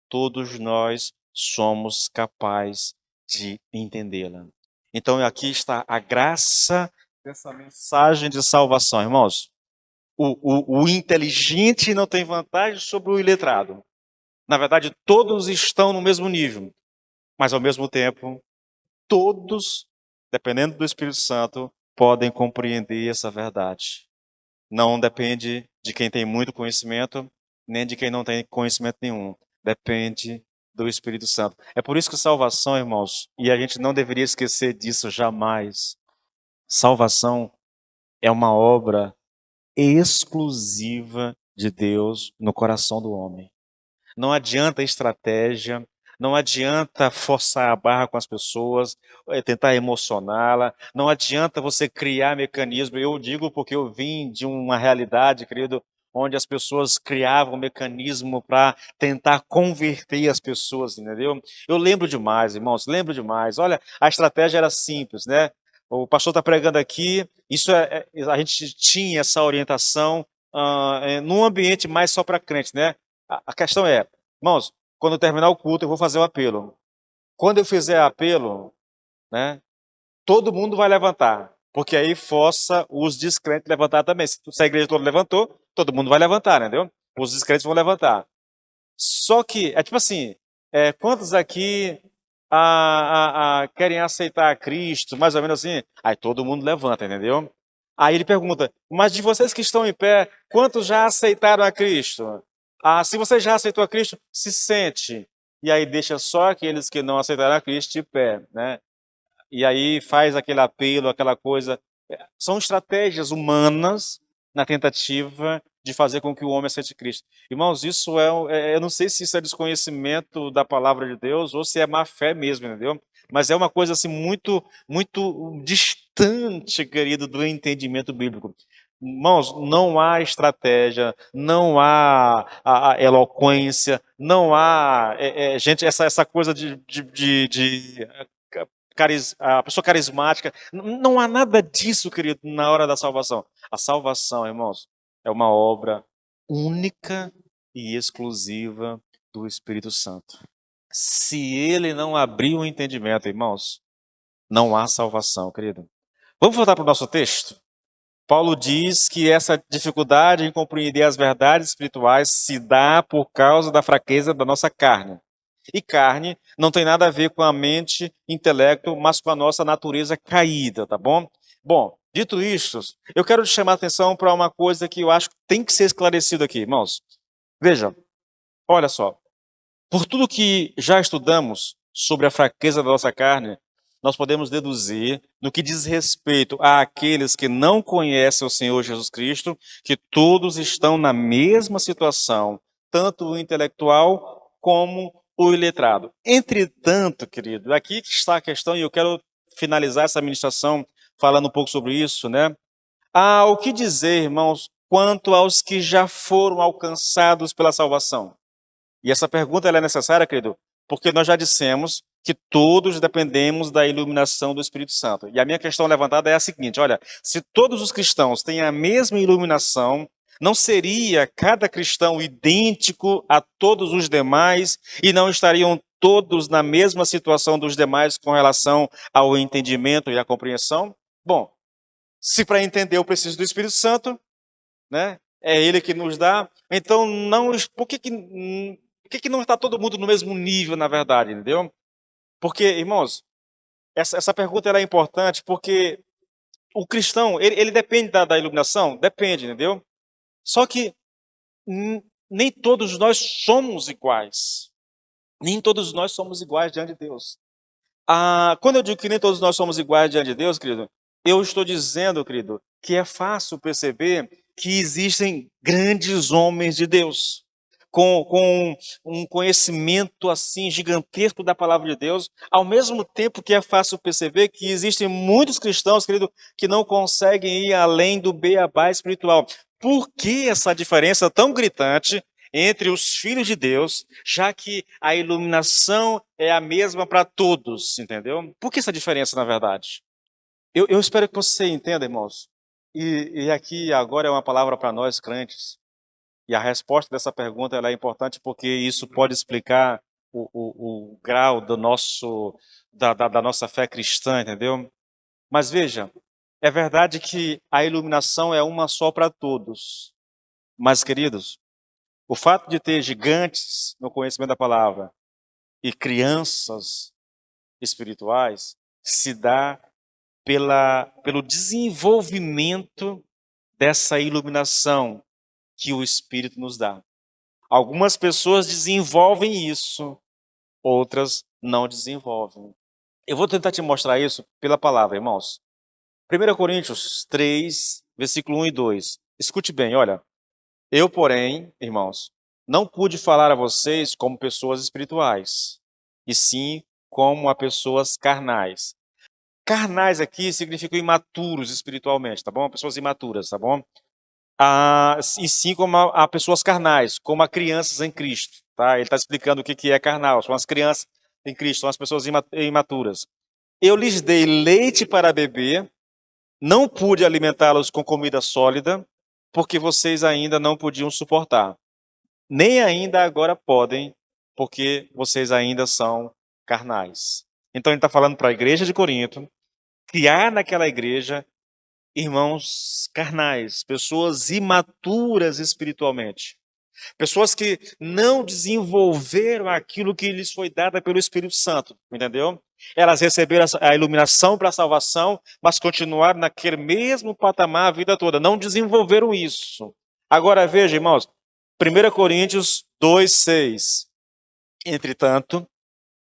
todos nós somos capazes de entendê-la. Então, aqui está a graça dessa mensagem de salvação, irmãos. O inteligente não tem vantagem sobre o iletrado. Na verdade, todos estão no mesmo nível, mas ao mesmo tempo, todos, dependendo do Espírito Santo, podem compreender essa verdade. Não depende de quem tem muito conhecimento, nem de quem não tem conhecimento nenhum. Depende do Espírito Santo. É por isso que salvação, irmãos, e a gente não deveria esquecer disso jamais. Salvação é uma obra exclusiva de Deus no coração do homem. Não adianta estratégia, não adianta forçar a barra com as pessoas, tentar emocioná-la, não adianta você criar mecanismo. Eu digo porque eu vim de uma realidade, querido, onde as pessoas criavam mecanismo para tentar converter as pessoas, entendeu? Eu lembro demais, irmãos, lembro demais. Olha, a estratégia era simples, né? O pastor está pregando aqui, a gente tinha essa orientação num ambiente mais só para crente, né? A questão é, irmãos, quando eu terminar o culto, eu vou fazer o apelo. Quando eu fizer apelo, né, todo mundo vai levantar, porque aí força os descrentes a levantar também. Se a igreja toda levantou, todo mundo vai levantar, entendeu? Os descrentes vão levantar. Só que, é tipo assim, quantos aqui querem aceitar a Cristo, mais ou menos assim? Aí todo mundo levanta, entendeu? Aí ele pergunta, mas de vocês que estão em pé, quantos já aceitaram a Cristo? Se você já aceitou a Cristo, se sente. E aí deixa só aqueles que não aceitaram a Cristo de pé, né? E aí faz aquele apelo, aquela coisa. São estratégias humanas na tentativa de fazer com que o homem aceite Cristo. Irmãos, isso eu não sei se isso é desconhecimento da palavra de Deus ou se é má fé mesmo, entendeu? Mas é uma coisa assim muito, muito distante, querido, do entendimento bíblico. Irmãos, não há estratégia, não há a eloquência, não há, gente, essa coisa de a pessoa carismática. Não há nada disso, querido, na hora da salvação. A salvação, irmãos, é uma obra única e exclusiva do Espírito Santo. Se ele não abrir o entendimento, irmãos, não há salvação, querido. Vamos voltar para o nosso texto? Paulo diz que essa dificuldade em compreender as verdades espirituais se dá por causa da fraqueza da nossa carne. E carne não tem nada a ver com a mente, intelecto, mas com a nossa natureza caída, tá bom? Bom, dito isso, eu quero te chamar a atenção para uma coisa que eu acho que tem que ser esclarecido aqui, irmãos. Veja, olha só. Por tudo que já estudamos sobre a fraqueza da nossa carne, nós podemos deduzir, no que diz respeito àqueles que não conhecem o Senhor Jesus Cristo, que todos estão na mesma situação, tanto o intelectual como o iletrado. Entretanto, querido, aqui que está a questão, e eu quero finalizar essa ministração falando um pouco sobre isso, né? Há o que dizer, irmãos, quanto aos que já foram alcançados pela salvação? E essa pergunta ela é necessária, querido, porque nós já dissemos que todos dependemos da iluminação do Espírito Santo. E a minha questão levantada é a seguinte: olha, se todos os cristãos têm a mesma iluminação, não seria cada cristão idêntico a todos os demais e não estariam todos na mesma situação dos demais com relação ao entendimento e à compreensão? Bom, se para entender eu preciso do Espírito Santo, né? É ele que nos dá. Então, por que não está todo mundo no mesmo nível, na verdade, entendeu? Porque, irmãos, essa pergunta ela é importante porque o cristão, ele depende da iluminação? Depende, entendeu? Só que nem todos nós somos iguais. Nem todos nós somos iguais diante de Deus. Quando eu digo que nem todos nós somos iguais diante de Deus, querido, eu estou dizendo, querido, que é fácil perceber que existem grandes homens de Deus. com um conhecimento assim gigantesco da palavra de Deus, ao mesmo tempo que é fácil perceber que existem muitos cristãos, querido, que não conseguem ir além do beabá espiritual. Por que essa diferença tão gritante entre os filhos de Deus, já que a iluminação é a mesma para todos, entendeu? Por que essa diferença, na verdade? Eu espero que você entenda, irmãos, e aqui agora é uma palavra para nós crentes, e a resposta dessa pergunta ela é importante porque isso pode explicar o grau da nossa fé cristã, entendeu? Mas veja, é verdade que a iluminação é uma só para todos, mas queridos, o fato de ter gigantes no conhecimento da palavra e crianças espirituais se dá pelo desenvolvimento dessa iluminação que o Espírito nos dá. Algumas pessoas desenvolvem isso, outras não desenvolvem. Eu vou tentar te mostrar isso pela palavra, irmãos. 1 Coríntios 3, versículo 1 e 2. Escute bem, olha. Eu, porém, irmãos, não pude falar a vocês como pessoas espirituais, e sim como a pessoas carnais. Carnais aqui significam imaturos espiritualmente, tá bom? Pessoas imaturas, tá bom? E sim como a pessoas carnais, como a crianças em Cristo, tá? Ele está explicando o que é carnal, são as crianças em Cristo, são as pessoas imaturas. Eu lhes dei leite para beber, não pude alimentá-los com comida sólida, porque vocês ainda não podiam suportar. Nem ainda agora podem, porque vocês ainda são carnais. Então ele está falando para a igreja de Corinto, criar naquela igreja irmãos carnais, pessoas imaturas espiritualmente, pessoas que não desenvolveram aquilo que lhes foi dado pelo Espírito Santo, entendeu? Elas receberam a iluminação para a salvação, mas continuaram naquele mesmo patamar a vida toda, não desenvolveram isso. Agora veja, irmãos, 1 Coríntios 2:6. Entretanto,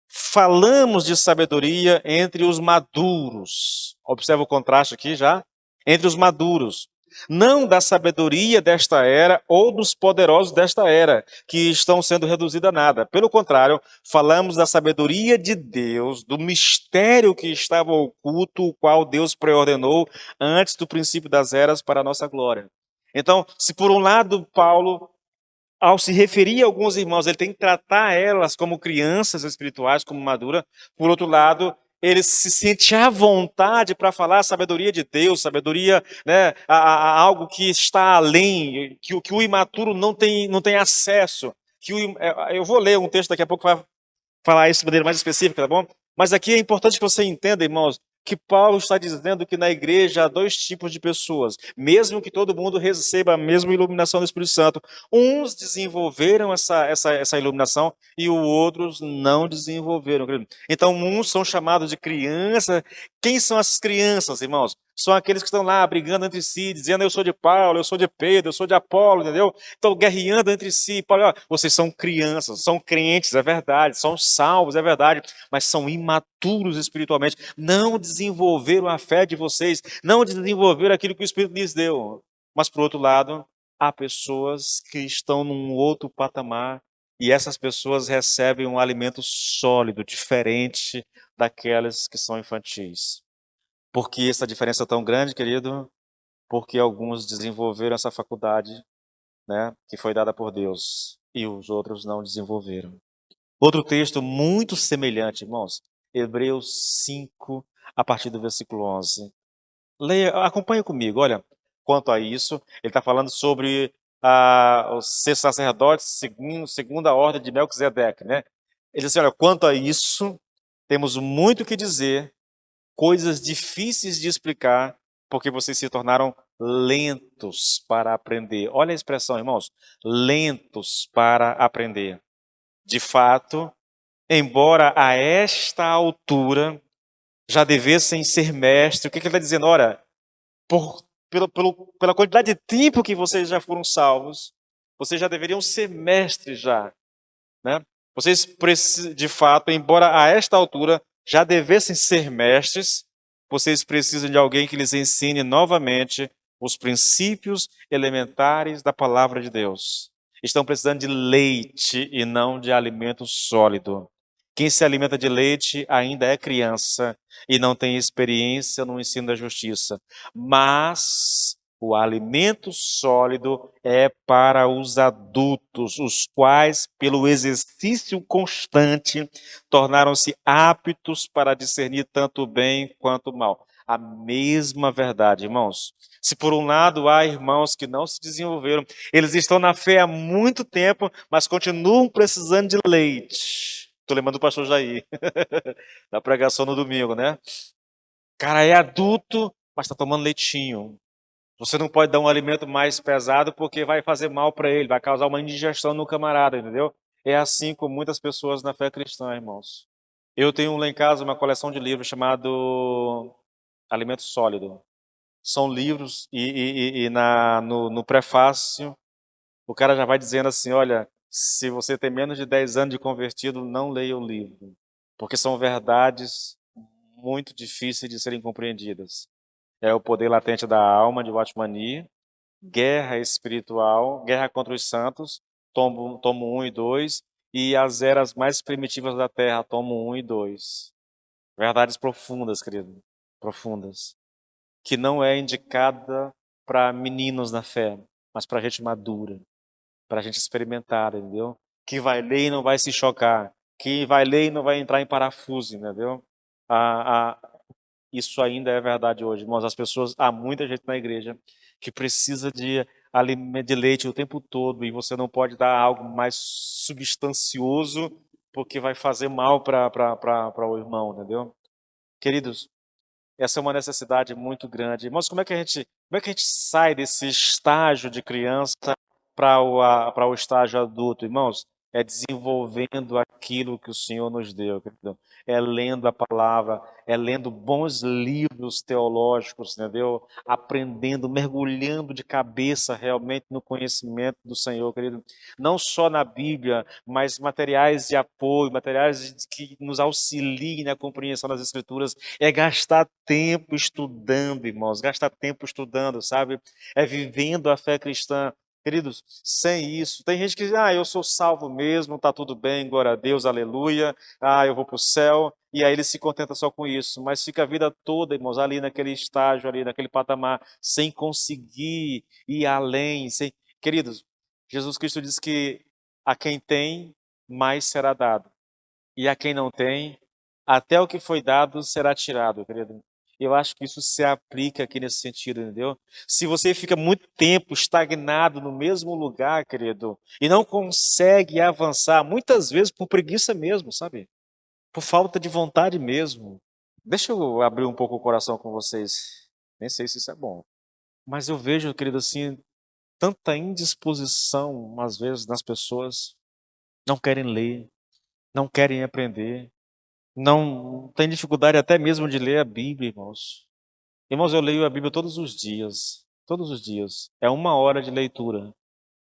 falamos de sabedoria entre os maduros. Observa o contraste aqui já. Entre os maduros. Não da sabedoria desta era ou dos poderosos desta era, que estão sendo reduzidos a nada. Pelo contrário, falamos da sabedoria de Deus, do mistério que estava oculto, o qual Deus preordenou antes do princípio das eras para a nossa glória. Então, se por um lado Paulo ao se referir a alguns irmãos, ele tem que tratar elas como crianças espirituais, como madura. Por outro lado, ele se sente à vontade para falar a sabedoria de Deus, sabedoria, né, a algo que está além, que o imaturo não tem acesso. Eu vou ler um texto daqui a pouco para falar isso de maneira mais específica, tá bom? Mas aqui é importante que você entenda, irmãos, que Paulo está dizendo que na igreja há dois tipos de pessoas, mesmo que todo mundo receba a mesma iluminação do Espírito Santo. Uns desenvolveram essa iluminação e os outros não desenvolveram. Então, uns são chamados de crianças. Quem são as crianças, irmãos? São aqueles que estão lá brigando entre si, dizendo eu sou de Paulo, eu sou de Pedro, eu sou de Apolo, entendeu? Estão guerreando entre si. Paulo, ó, vocês são crianças, são crentes, é verdade, são salvos, é verdade, mas são imaturos espiritualmente, não desenvolveram a fé de vocês, não desenvolveram aquilo que o Espírito lhes deu. Mas, por outro lado, há pessoas que estão num outro patamar e essas pessoas recebem um alimento sólido, diferente daquelas que são infantis. Por que essa diferença é tão grande, querido? Porque alguns desenvolveram essa faculdade, né, que foi dada por Deus, e os outros não desenvolveram. Outro texto muito semelhante, irmãos, Hebreus 5, a partir do versículo 11. Leia, acompanhe comigo, olha, quanto a isso, ele está falando sobre ser sacerdote segundo a ordem de Melquisedeque, né? Ele diz assim, olha, quanto a isso, temos muito que dizer, coisas difíceis de explicar, porque vocês se tornaram lentos para aprender. Olha a expressão, irmãos, lentos para aprender. De fato, embora a esta altura já devessem ser mestres, o que ele está dizendo? Ora, pela quantidade de tempo que vocês já foram salvos, vocês já deveriam ser mestres já, né? Vocês, de fato, embora a esta altura já devessem ser mestres, vocês precisam de alguém que lhes ensine novamente os princípios elementares da palavra de Deus. estão precisando de leite e não de alimento sólido. Quem se alimenta de leite ainda é criança e não tem experiência no ensino da justiça. Mas o alimento sólido é para os adultos, os quais, pelo exercício constante, tornaram-se aptos para discernir tanto o bem quanto o mal. A mesma verdade, irmãos. Se por um lado há irmãos que não se desenvolveram, eles estão na fé há muito tempo, mas continuam precisando de leite. Estou lembrando do pastor Jair, da pregação no domingo, né? Cara, é adulto, mas está tomando leitinho. Você não pode dar um alimento mais pesado porque vai fazer mal para ele, vai causar uma indigestão no camarada, entendeu? É assim com muitas pessoas na fé cristã, irmãos. Eu tenho lá em casa uma coleção de livros chamado Alimento Sólido. São livros no prefácio o cara já vai dizendo assim, olha, se você tem menos de 10 anos de convertido, não leia o livro, porque são verdades muito difíceis de serem compreendidas. É o poder latente da alma, de Watchmani, guerra espiritual, guerra contra os santos, tomo 1 e 2, e as eras mais primitivas da Terra, tomo 1 e 2. Verdades profundas, querido, profundas, que não é indicada para meninos na fé, mas para gente madura, para a gente experimentar, entendeu? Que vai ler e não vai se chocar, que vai ler e não vai entrar em parafuso, entendeu? Ah, ah, isso ainda é verdade hoje, irmãos. As pessoas, há muita gente na igreja que precisa de alimento de leite o tempo todo e você não pode dar algo mais substancioso porque vai fazer mal para o irmão, entendeu? Queridos, essa é uma necessidade muito grande. Irmãos, como é que a gente sai desse estágio de criança para o estágio adulto, irmãos? É desenvolvendo aquilo que o Senhor nos deu, querido. É lendo a palavra, é lendo bons livros teológicos, entendeu? Aprendendo, mergulhando de cabeça realmente no conhecimento do Senhor, querido. Não só na Bíblia, mas materiais de apoio, que nos auxiliem na compreensão das Escrituras. É gastar tempo estudando, irmãos, gastar tempo estudando, sabe? É vivendo a fé cristã. Queridos, sem isso, tem gente que diz, eu sou salvo mesmo, tá tudo bem, glória a Deus, aleluia, eu vou para o céu, e aí ele se contenta só com isso, mas fica a vida toda, irmãos, ali naquele estágio, ali naquele patamar, sem conseguir ir além, sem... Queridos, Jesus Cristo diz que a quem tem, mais será dado, e a quem não tem, até o que foi dado será tirado, querido. Eu acho que isso se aplica aqui nesse sentido, entendeu? Se você fica muito tempo estagnado no mesmo lugar, querido, e não consegue avançar, muitas vezes por preguiça mesmo, sabe? Por falta de vontade mesmo. Deixa eu abrir um pouco o coração com vocês. Nem sei se isso é bom. Mas eu vejo, querido, assim, tanta indisposição, às vezes, nas pessoas. Não querem ler, não querem aprender. Não tem dificuldade até mesmo de ler a Bíblia, irmãos. Irmãos, eu leio a Bíblia todos os dias. Todos os dias. É 1 hora de leitura.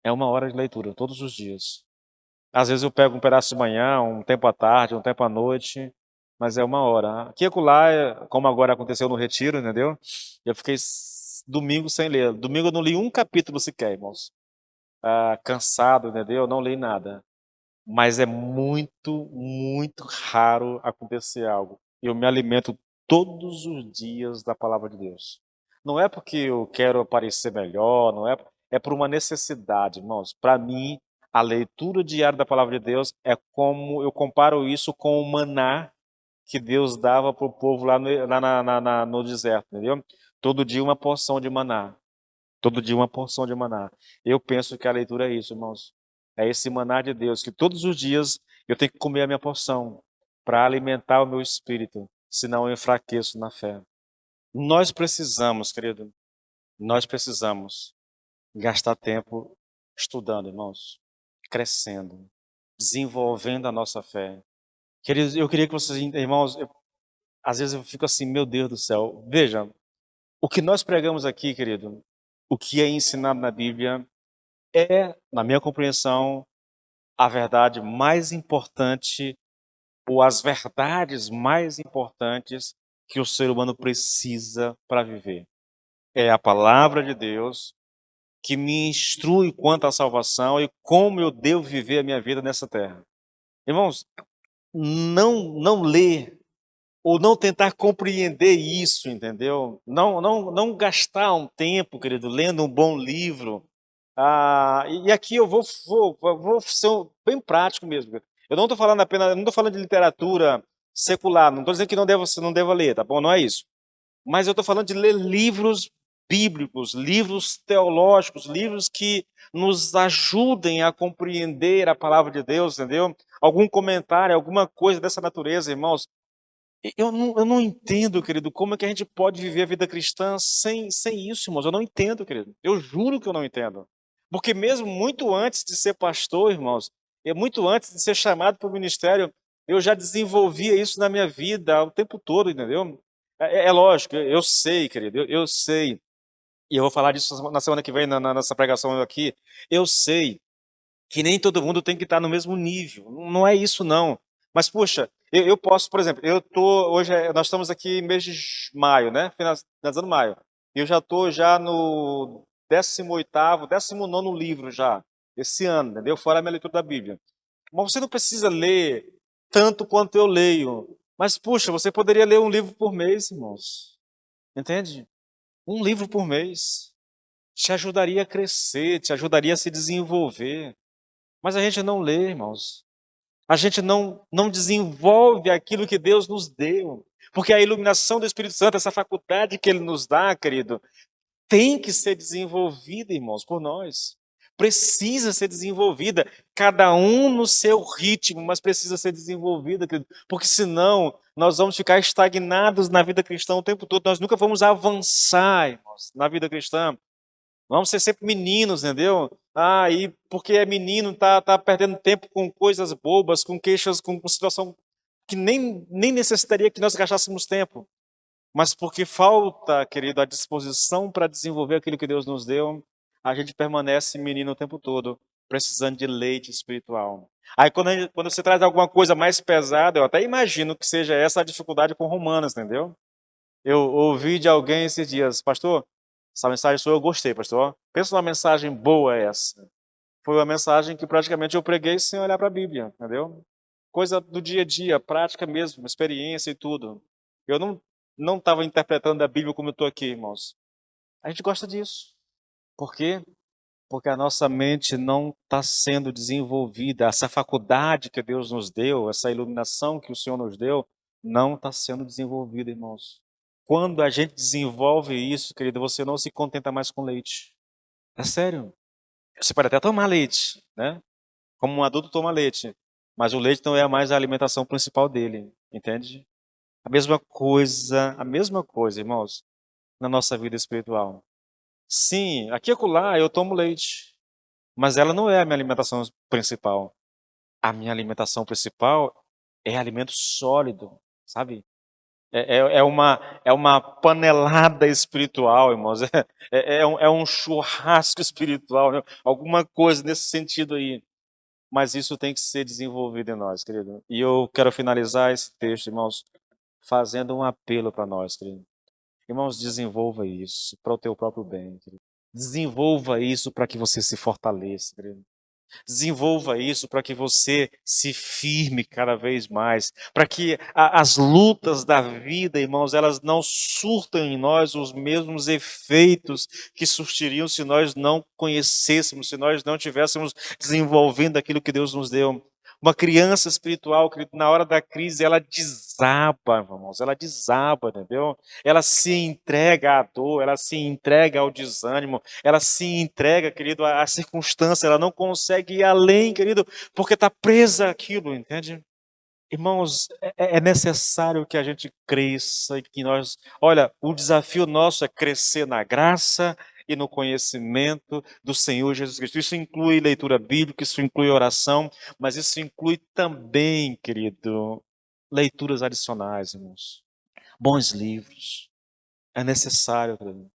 É 1 hora de leitura, todos os dias. Às vezes eu pego um pedaço de manhã, um tempo à tarde, um tempo à noite, mas é 1 hora. Aqui e acolá, como agora aconteceu no retiro, entendeu? Eu fiquei domingo sem ler. Domingo eu não li um capítulo sequer, irmãos. Cansado, entendeu? Eu não li nada. Mas é muito, muito raro acontecer algo. Eu me alimento todos os dias da palavra de Deus. Não é porque eu quero parecer melhor, não é, é por uma necessidade, irmãos. Para mim, a leitura diária da palavra de Deus é como eu comparo isso com o maná que Deus dava para o povo no deserto, entendeu? Todo dia uma porção de maná. Todo dia uma porção de maná. Eu penso que a leitura é isso, irmãos. É esse maná de Deus, que todos os dias eu tenho que comer a minha porção para alimentar o meu espírito, senão eu enfraqueço na fé. Nós precisamos, querido, nós precisamos gastar tempo estudando, irmãos, crescendo, desenvolvendo a nossa fé. Queridos, eu queria que vocês, irmãos, às vezes eu fico assim, meu Deus do céu. Veja, o que nós pregamos aqui, querido, o que é ensinado na Bíblia, é, na minha compreensão, a verdade mais importante ou as verdades mais importantes que o ser humano precisa para viver. É a palavra de Deus que me instrui quanto à salvação e como eu devo viver a minha vida nessa terra. Irmãos, não ler ou não tentar compreender isso, entendeu? Não gastar um tempo, querido, lendo um bom livro. E aqui eu vou ser bem prático mesmo. Eu não estou falando apenas, eu não estou falando de literatura secular, não estou dizendo que você não deva ler, tá bom? Não é isso. Mas eu estou falando de ler livros bíblicos, livros teológicos, livros que nos ajudem a compreender a palavra de Deus, entendeu? Algum comentário, alguma coisa dessa natureza, irmãos. Eu não entendo, querido, como é que a gente pode viver a vida cristã sem isso, irmãos. Eu não entendo, querido. Eu juro que eu não entendo. Porque mesmo muito antes de ser pastor, irmãos, e muito antes de ser chamado para o ministério, eu já desenvolvia isso na minha vida o tempo todo, entendeu? É lógico, eu sei, querido, eu sei. E eu vou falar disso na semana que vem, nessa pregação aqui. Eu sei que nem todo mundo tem que estar no mesmo nível. Não é isso, não. Mas, puxa, eu posso, por exemplo, hoje nós estamos aqui em mês de maio, né? Finalizando maio. Eu já estou já no 18º, 19º livro já, esse ano, entendeu? Fora a minha leitura da Bíblia. Mas você não precisa ler tanto quanto eu leio. Mas, puxa, você poderia ler um livro por mês, irmãos. Entende? Um livro por mês. Te ajudaria a crescer, te ajudaria a se desenvolver. Mas a gente não lê, irmãos. A gente não desenvolve aquilo que Deus nos deu. Porque a iluminação do Espírito Santo, essa faculdade que Ele nos dá, querido, tem que ser desenvolvida, irmãos, por nós. Precisa ser desenvolvida, cada um no seu ritmo, mas precisa ser desenvolvida, querido, porque senão nós vamos ficar estagnados na vida cristã o tempo todo, nós nunca vamos avançar, irmãos, na vida cristã. Vamos ser sempre meninos, entendeu? E porque é menino, tá perdendo tempo com coisas bobas, com queixas, com situação que nem necessitaria que nós gastássemos tempo. Mas porque falta, querido, a disposição para desenvolver aquilo que Deus nos deu, a gente permanece menino o tempo todo, precisando de leite espiritual. Aí quando você traz alguma coisa mais pesada, eu até imagino que seja essa a dificuldade com Romanos, entendeu? Eu ouvi de alguém esses dias, pastor, essa mensagem sua eu gostei, pastor. Pensa numa mensagem boa essa. Foi uma mensagem que praticamente eu preguei sem olhar para a Bíblia, entendeu? Coisa do dia a dia, prática mesmo, experiência e tudo. Eu não estava interpretando a Bíblia como eu estou aqui, irmãos. A gente gosta disso. Por quê? Porque a nossa mente não está sendo desenvolvida. Essa faculdade que Deus nos deu, essa iluminação que o Senhor nos deu, não está sendo desenvolvida, irmãos. Quando a gente desenvolve isso, querido, você não se contenta mais com leite. É sério. Você pode até tomar leite, né? Como um adulto toma leite. Mas o leite não é mais a alimentação principal dele, entende? A mesma coisa, irmãos, na nossa vida espiritual. Sim, aqui e acolá eu tomo leite, mas ela não é a minha alimentação principal. A minha alimentação principal é alimento sólido, sabe? É uma panelada espiritual, irmãos. É um churrasco espiritual, né? Alguma coisa nesse sentido aí. Mas isso tem que ser desenvolvido em nós, querido. E eu quero finalizar esse texto, irmãos, fazendo um apelo para nós, querido. Irmãos, desenvolva isso para o teu próprio bem, querido. Desenvolva isso para que você se fortaleça, querido. Desenvolva isso para que você se firme cada vez mais, para que as lutas da vida, irmãos, elas não surtam em nós os mesmos efeitos que surtiriam se nós não conhecêssemos, se nós não tivéssemos desenvolvendo aquilo que Deus nos deu. Uma criança espiritual, querido, na hora da crise, ela desaba, irmãos, ela desaba, entendeu? Ela se entrega à dor, ela se entrega ao desânimo, ela se entrega, querido, à circunstância, ela não consegue ir além, querido, porque está presa àquilo, entende? Irmãos, é necessário que a gente cresça e que nós. Olha, o desafio nosso é crescer na graça e no conhecimento do Senhor Jesus Cristo. Isso inclui leitura bíblica, isso inclui oração, mas isso inclui também, querido, leituras adicionais, irmãos. Bons livros. É necessário, querido.